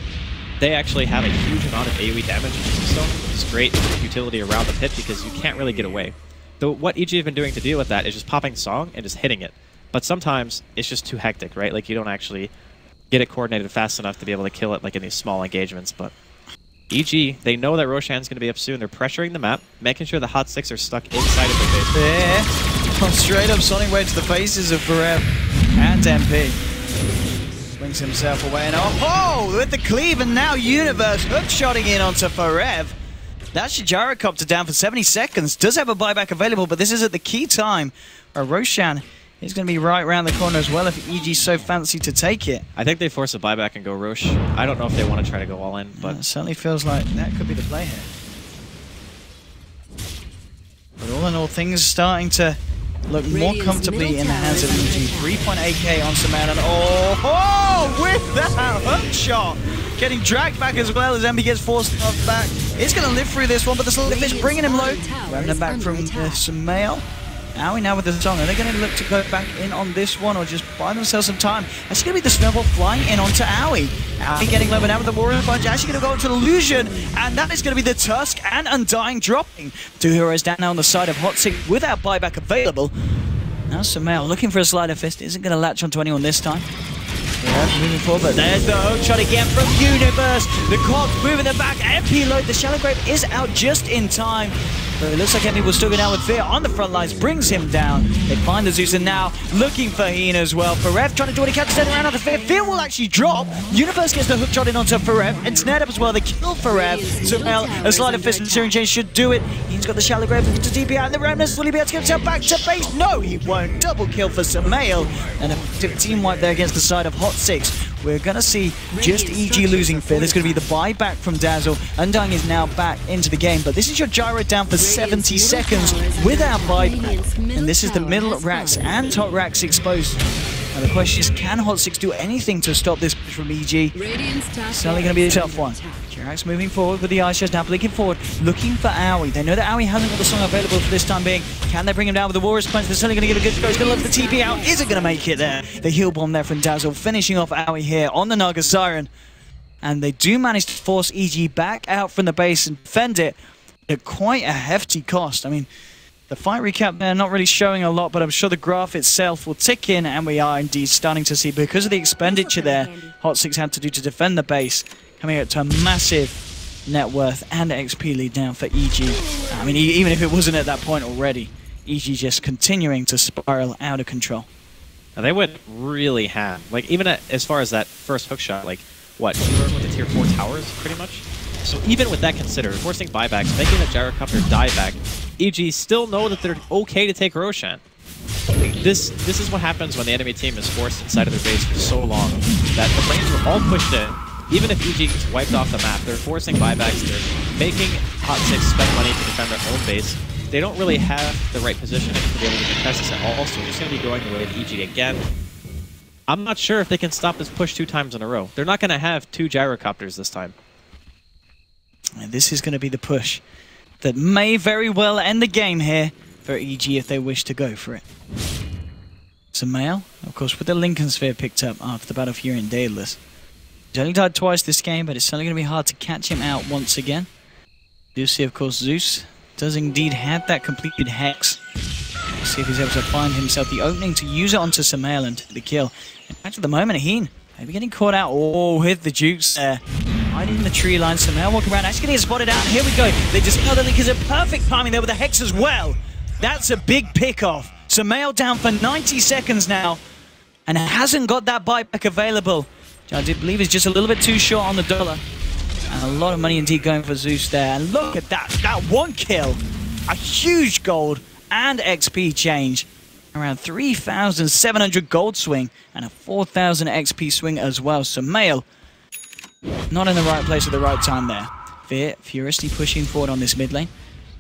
they actually have a huge amount of AoE damage in Stone, which is great utility around the pit because you can't really get away. Though what EG have been doing to deal with that is just popping Song and just hitting it. But sometimes it's just too hectic, right? Like, you don't actually get it coordinated fast enough to be able to kill it like in these small engagements, but EG, they know that Roshan's going to be up soon. They're pressuring the map, making sure the HOT6 are stuck inside of their base. Yeah, straight up Sonic Wave to the faces of Forev and MP. Swings himself away and oh, with the cleave, and now Universe hookshotting in onto Forev. That's your gyrocopter down for 70 seconds. Does have a buyback available, but this is at the key time where Roshan is going to be right around the corner as well if EG's so fancy to take it. I think they force a buyback and go Roche. I don't know if they want to try to go all in, but it certainly feels like that could be the play here. But all in all, things starting to look more comfortably in the hands of EG. 3.8k on Sumail, and oh, with that hook shot! Getting dragged back as well as MB gets forced off back. It's going to live through this one, but the Slowfish bringing him low. Grabbing him back from Sumail. Owie now with the song. Are they going to look to go back in on this one or just buy themselves some time? That's going to be the snowball flying in onto Owie. Owie getting low, but now with the Warrior Punch, actually going to go into Illusion, and that is going to be the Tusk and Undying dropping. 2 heroes down now on the side of HOT6 without buyback available. Now Sumail looking for a Slider Fist. Isn't going to latch onto anyone this time. Yeah, moving forward, but there's the hook shot again from Universe. The Cogs moving them back. MP load. The Shallow Grave is out just in time. But it looks like MP will still go down with Fear on the front lines, brings him down. They find the Zeus, and now looking for Heen as well. Forev trying to do what he can to stand around after Fear. Fear will actually drop. Universe gets the hook shot in onto Forev and snared up as well. They kill Forev. Sumail, a Slider Fist and Searing Chain should do it. Heen's got the Shallow Grave to DP out, and the Remnants will he be able to get himself back to base? No, he won't. Double kill for Sumail. And a team wipe there against the side of HOT6. We're going to see just EG losing Fear. There's going to be the buyback from Dazzle. Undying is now back into the game, but this is your gyro down for 70 seconds without buyback. And this is the middle racks and top racks exposed. And the question is, can HOT6 do anything to stop this push from EG? Certainly going to be a tough one. Jirax moving forward with the ice chest now, blinking forward, looking for Owie. They know that Owie hasn't got the song available for this time being. Can they bring him down with the Warrior's Punch? They're certainly going to give it a good go. He's going to look for the TP out. Is it going to make it there? The heal bomb there from Dazzle, finishing off Owie here on the Naga Siren. And they do manage to force EG back out from the base and defend it at quite a hefty cost. I mean, the fight recap there not really showing a lot, but I'm sure the graph itself will tick in, and we are indeed starting to see, because of the expenditure there HOT6 had to do to defend the base, coming out to a massive net worth and XP lead now for EG. I mean, even if it wasn't at that point already, EG just continuing to spiral out of control. Now, they went really ham. Like, even as far as that first hook shot, like, what, you were with the tier 4 towers, pretty much? So even with that considered, forcing buybacks, making the gyrocopter die back, EG still know that they're okay to take Roshan. This is what happens when the enemy team is forced inside of their base for so long, that the lanes are all pushed in. Even if EG gets wiped off the map, they're forcing buybacks, they're making HOT6 spend money to defend their own base. They don't really have the right positioning to be able to contest this at all, so we're just going to be going the way of EG again. I'm not sure if they can stop this push 2 times in a row. They're not going to have 2 gyrocopters this time. And this is going to be the push that may very well end the game here for EG if they wish to go for it. Sumail, of course, with the Lincoln Sphere picked up after the Battle of Fury and Daedalus. He's only died twice this game, but it's certainly going to be hard to catch him out once again. You see, of course, Zeus does indeed have that completed Hex. Let's see if he's able to find himself the opening to use it onto Sumail and the kill. In fact, at the moment, Heen maybe getting caught out. Oh, hit the Jukes there. Hiding in the tree line. Sumail walking around, actually getting spotted out. Here we go. They just know the link is a perfect timing there with the Hex as well. That's a big pick-off. Sumail down for 90 seconds now and hasn't got that buyback available. I do believe is just a little bit too short on the dollar. And a lot of money indeed going for Zeus there. And look at that. That one kill. A huge gold and XP change. Around 3,700 gold swing and a 4,000 XP swing as well. So Mail, not in the right place at the right time there. Fear furiously pushing forward on this mid lane.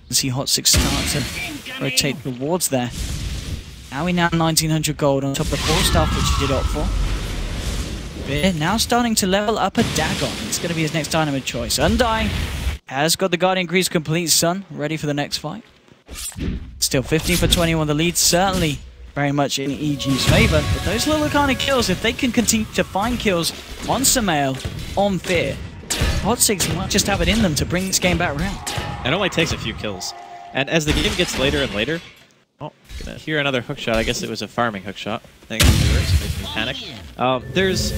You see HOT6 start to rotate towards there. Now we now 1,900 gold on top of the 4 stuff which he did opt for. Fear now starting to level up a Dagon. It's going to be his next dynamo choice. Undying has got the Guardian Grease complete, Sun, ready for the next fight. Still 15 for 21. The lead certainly very much in EG's favor. But those little kind of kills, if they can continue to find kills on Samael, on Fear, HOT6 might just have it in them to bring this game back around. It only takes a few kills. And as the game gets later and later, oh, gonna hear another hook shot. I guess it was a farming hook shot. Thanks to viewers, makes me panic. There's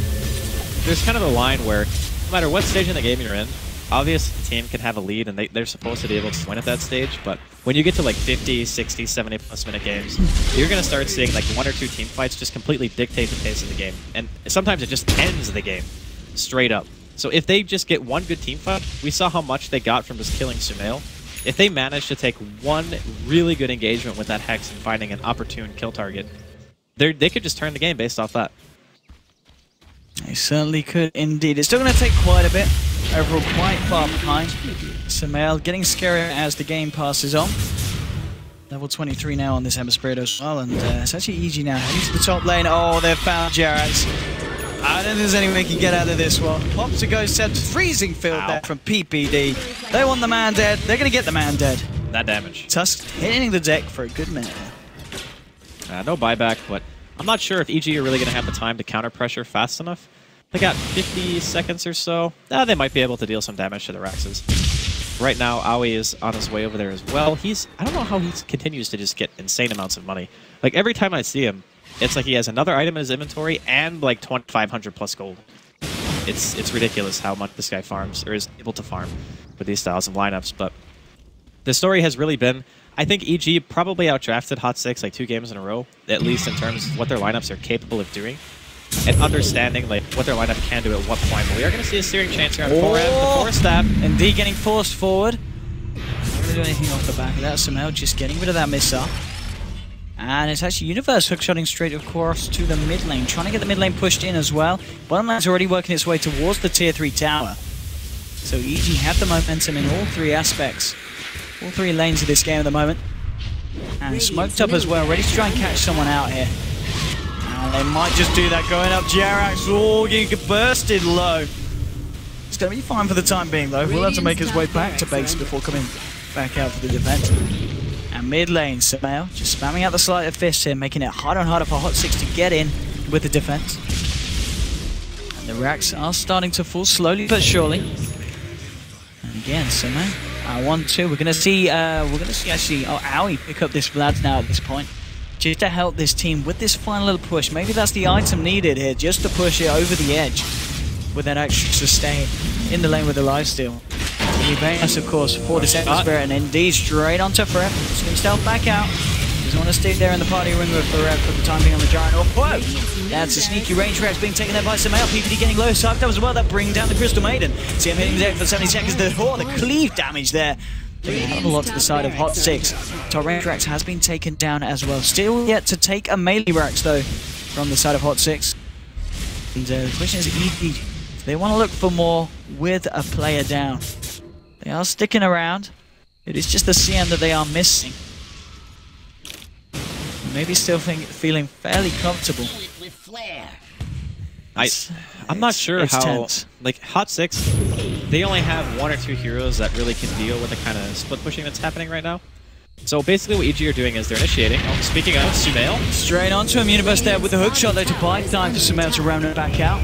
kind of a line where no matter what stage in the game you're in, obviously the team can have a lead and they're supposed to be able to win at that stage, but when you get to like 50, 60, 70 plus minute games, you're going to start seeing like 1 or 2 team fights just completely dictate the pace of the game. And sometimes it just ends the game straight up. So if they just get one good team fight, we saw how much they got from just killing Sumail. If they manage to take one really good engagement with that Hex and finding an opportune kill target, they could just turn the game based off that. They certainly could indeed. It's still going to take quite a bit. Overall, quite far behind. Samael getting scarier as the game passes on. Level 23 now on this Hemisphere as well, and it's actually EG now heading to the top lane. Oh, they've found Jerax. I don't think there's any way they can get out of this one. Pops to go set freezing field there from PPD. They want the man dead. They're going to get the man dead. That damage. Tusk hitting the deck for a good minute. No buyback, but I'm not sure if EG are really going to have the time to counter pressure fast enough. They got 50 seconds or so. They might be able to deal some damage to the Raxes. Right now, Aoi is on his way over there as well. I don't know how he continues to just get insane amounts of money. Like, every time I see him, it's like he has another item in his inventory and like 2,500 plus gold. It's ridiculous how much this guy farms, or is able to farm with these styles of lineups. But the story has really been, I think EG probably outdrafted HOT6 like 2 games in a row, at least in terms of what their lineups are capable of doing. And understanding like what their lineup can do at what point. But we are going to see a steering chance here on 4M. The 4 stab. Indeed getting forced forward. Not going to do anything off the back of that. Somehow just getting rid of that missile. And it's actually Universe hookshotting straight across to the mid lane. Trying to get the mid lane pushed in as well. Bottom lane's already working its way towards the tier 3 tower. So EG have the momentum in all 3 aspects. All 3 lanes of this game at the moment. And smoked up as well. Ready to try and catch someone out here. And they might just do that going up. Jerax, oh, getting bursted low. It's going to be fine for the time being, though. We'll have to make his way back to base before coming back out for the defense. And mid lane, Samael just spamming out the Sleight of Fist here, making it harder and harder for HOT6 to get in with the defense. And the racks are starting to fall slowly but surely. And again, Samael, 1-2. We're going to see actually, Aoi pick up this Vlad now at this point. Just to help this team with this final little push. Maybe that's the item needed here, just to push it over the edge with that extra sustain in the lane with the lifesteal. It'll be very nice, of course, for this Hemisphere, and indeed straight onto Forever. Just going to stealth back out. Doesn't want to stay there in the party ring with Forever for the time being on the Giant. Oh, whoa! That's a sneaky range Rex being taken there by Samael. PPD getting low, psyched up as well. That bring down the Crystal Maiden. See him hitting the deck for 70 seconds. The cleave damage there. Doing a hell of a lot to the side of HOT6. Top range Rax has been taken down as well. Still yet to take a melee Rax though from the side of HOT6. And the question is, EG, they want to look for more with a player down. They are sticking around. It is just the CM that they are missing. Maybe still feeling fairly comfortable. I'm not sure how tense. Like HOT6, they only have 1 or 2 heroes that really can deal with the kind of split pushing that's happening right now. So basically what EG are doing is they're initiating. Oh, speaking of Sumail, straight onto him, Universe there with the hook shot though to buy time for Sumail to round it back out.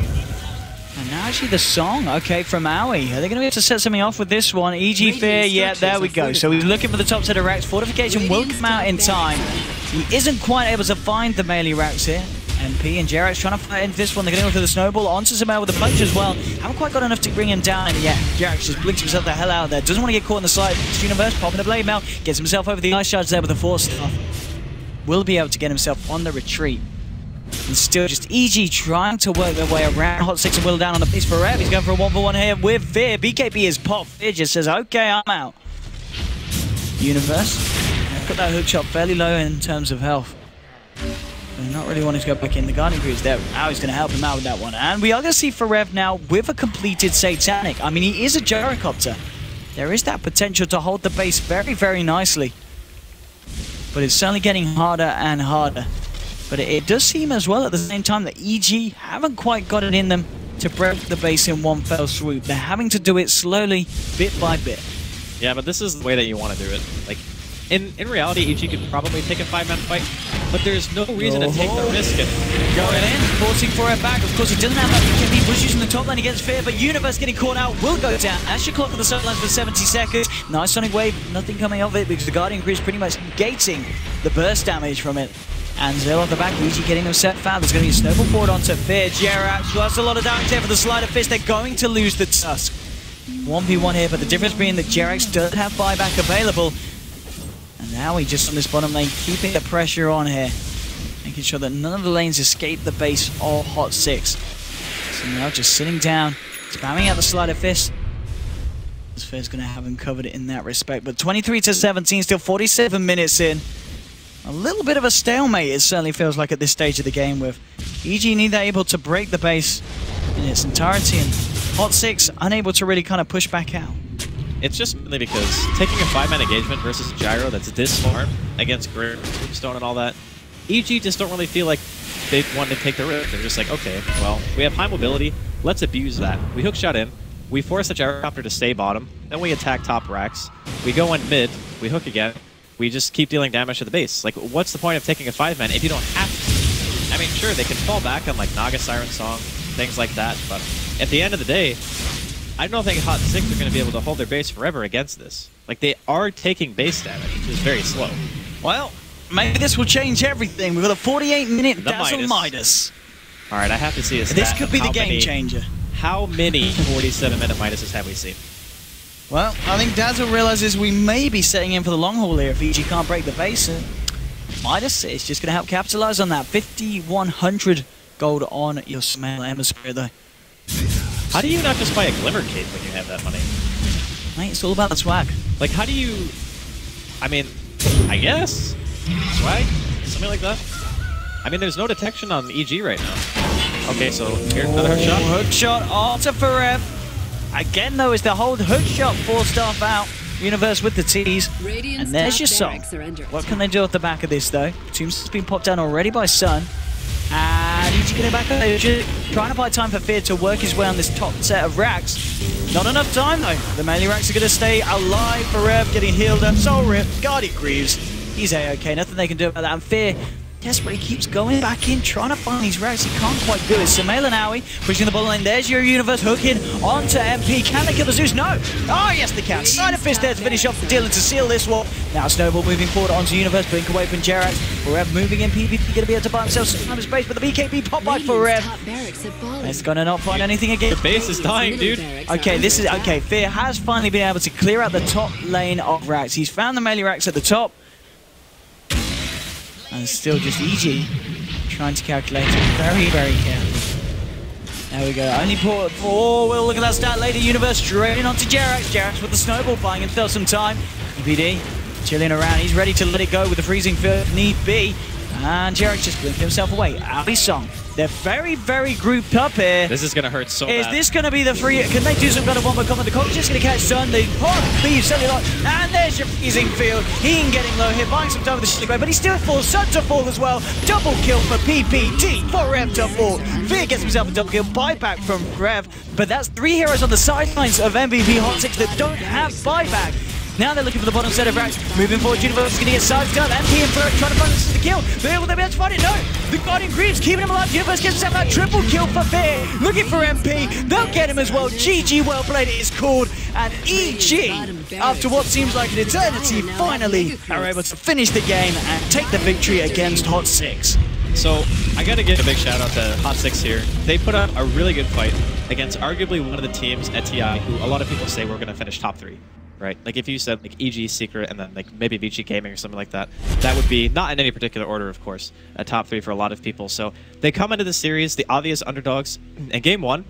And now actually the song, okay, from Aoi. Are they going to be able to set something off with this one? EG Fear, yeah, there we go. So he's looking for the top set of racks. Fortification will come out in time. He isn't quite able to find the melee racks here. MP and Jerax trying to fight into this one. They're going to go for the snowball onto Samael with a punch as well. Haven't quite got enough to bring him down. And yeah, Jerax just blinks himself the hell out of there. Doesn't want to get caught in the slide. Universe popping the blade mail. Gets himself over the ice charge there with the 4 stuff. Will be able to get himself on the retreat. And still just EG trying to work their way around. HOT6 and Will down on the base for Rev. He's going for a 1-for-1 here with Fear. BKB is popped. Fear just says, okay, I'm out. Universe. Got that hook shot fairly low in terms of health. They're not really wanting to go back in. The Guardian Crew is there. Aui's going to help him out with that one. And we are going to see Forev now with a completed Satanic. I mean, he is a gyrocopter. There is that potential to hold the base very, very nicely. But it's certainly getting harder and harder. But it does seem as well at the same time that EG haven't quite got it in them to break the base in one fell swoop. They're having to do it slowly, bit by bit. Yeah, but this is the way that you want to do it. Like, in reality, EG could probably take a 5-man fight, but there's no reason to take the risk. Going in, forcing for it back. Of course, he doesn't have that BKB. Bush using the top lane against Fear, but Universe getting caught out will go down. Asher clock at the sidelines for 70 seconds. Nice Sonic Wave, nothing coming of it because the Guardian Crew is pretty much gating the burst damage from it. And Zell off the back, EG getting them set foul. There's going to be a snowball forward onto Fear. Jerax does a lot of damage there for the Sleight of Fist. They're going to lose the Tusk. 1v1 here, but the difference being that Jerax does have buyback available. And now he just on this bottom lane, keeping the pressure on here. Making sure that none of the lanes escape the base or HOT6. So now just sitting down, spamming out the Sleight of Fist. Fear's going to have him covered in that respect. But 23-17, still 47 minutes in. A little bit of a stalemate, it certainly feels like at this stage of the game, with EG neither able to break the base in its entirety and HOT6 unable to really kind of push back out. It's just mainly because taking a 5-man engagement versus a gyro that's this smart against Groupstage and all that, EG just don't really feel like they want to take the risk. They're just like, okay, well, we have high mobility, let's abuse that. We hook shot in, we force the gyrocopter to stay bottom, then we attack top racks, we go in mid, we hook again, we just keep dealing damage to the base. Like, what's the point of taking a 5-man if you don't have to? I mean, sure, they can fall back on like Naga Siren Song, things like that, but at the end of the day, I don't think HOT6 are going to be able to hold their base forever against this. Like, they are taking base damage, which is very slow. Well, maybe this will change everything. We've got a 48-minute Dazzle Midas. All right, I have to see a stat. This could be the game changer. How many 47-minute Midases have we seen? Well, I think Dazzle realizes we may be setting in for the long haul here if EG can't break the base. And Midas is just going to help capitalize on that. 5,100 gold on your Smell Hemisphere, though. How do you not just buy a Glimmer Cape when you have that money? Mate, it's all about the swag. Like, how do you... I mean, I guess? Swag? Something like that? I mean, there's no detection on EG right now. Okay, so here's another hook shot. Hook shot onto Forev. Again, though, is the whole hook shot forced off out. Universe with the T's. And there's your song. What can they do off the back of this, though? Tombstone's been popped down already by Sun. And EG getting back over, trying to buy time for Fear to work his way on this top set of racks. Not enough time, though. The melee racks are going to stay alive forever, getting healed up. Soul Rip, Guardian Greaves. He's A-okay. Nothing they can do about that. And Fear desperately keeps going back in, trying to find these racks. He can't quite do it. Sumail and Aui pushing the ball lane. There's your Universe hooking onto MP. Can they kill the Zeus? No. Oh, yes, they can. Side of Fist there to finish off the deal and to seal this one. Now Snowball moving forward onto Universe, blink away from Jerax. Forev moving in. PvP going to be able to buy himself some time and space, but the BKB pop by Forev. It's going to not find anything again. The base is dying, dude. Okay, this is okay. Fear has finally been able to clear out the top lane of racks. He's found the melee racks at the top. And still just EG trying to calculate it very, very carefully. There we go. Only port for. We'll look at that stat later. Universe straight in onto Jerax. Jerax with the snowball, buying himself some time. EPD chilling around. He's ready to let it go with the freezing field if need be. And Jerax just blinked himself away. Audi Song. They're very, very grouped up here. This is going to hurt so bad. Is this going to be the free? Can they do some kind of one-more comment? The Cock's just going to catch Sun. The pot leaves Cellular. And there's your freezing field. Heen getting low here, buying some time with the Shilling, but he still falls. Sun to fall as well. Double kill for PPT. Forev to fall. Fear gets himself a double kill. Buyback from Rev. But that's 3 heroes on the sidelines of MVP HOT6 that don't have buyback. Now they're looking for the bottom set of racks. Moving forward, Universe is going to get sidestepped. MP and Flirt trying to find this is the kill. Fear, will they be able to find it? No. The Guardian Greaves keeping him alive. Universe gets himself that triple kill for Fear. Looking for MP. They'll get him as well. GG, well played, it is called. And EG, after what seems like an eternity, finally are able to finish the game and take the victory against HOT6. So, I got to give a big shout out to HOT6 here. They put up a really good fight against arguably one of the teams at TI who a lot of people say we're going to finish top 3. right? Like if you said like EG Secret and then like maybe VG Gaming or something like that, that would be, not in any particular order, of course, a top 3 for a lot of people. So they come into the series, the obvious underdogs, and game 1,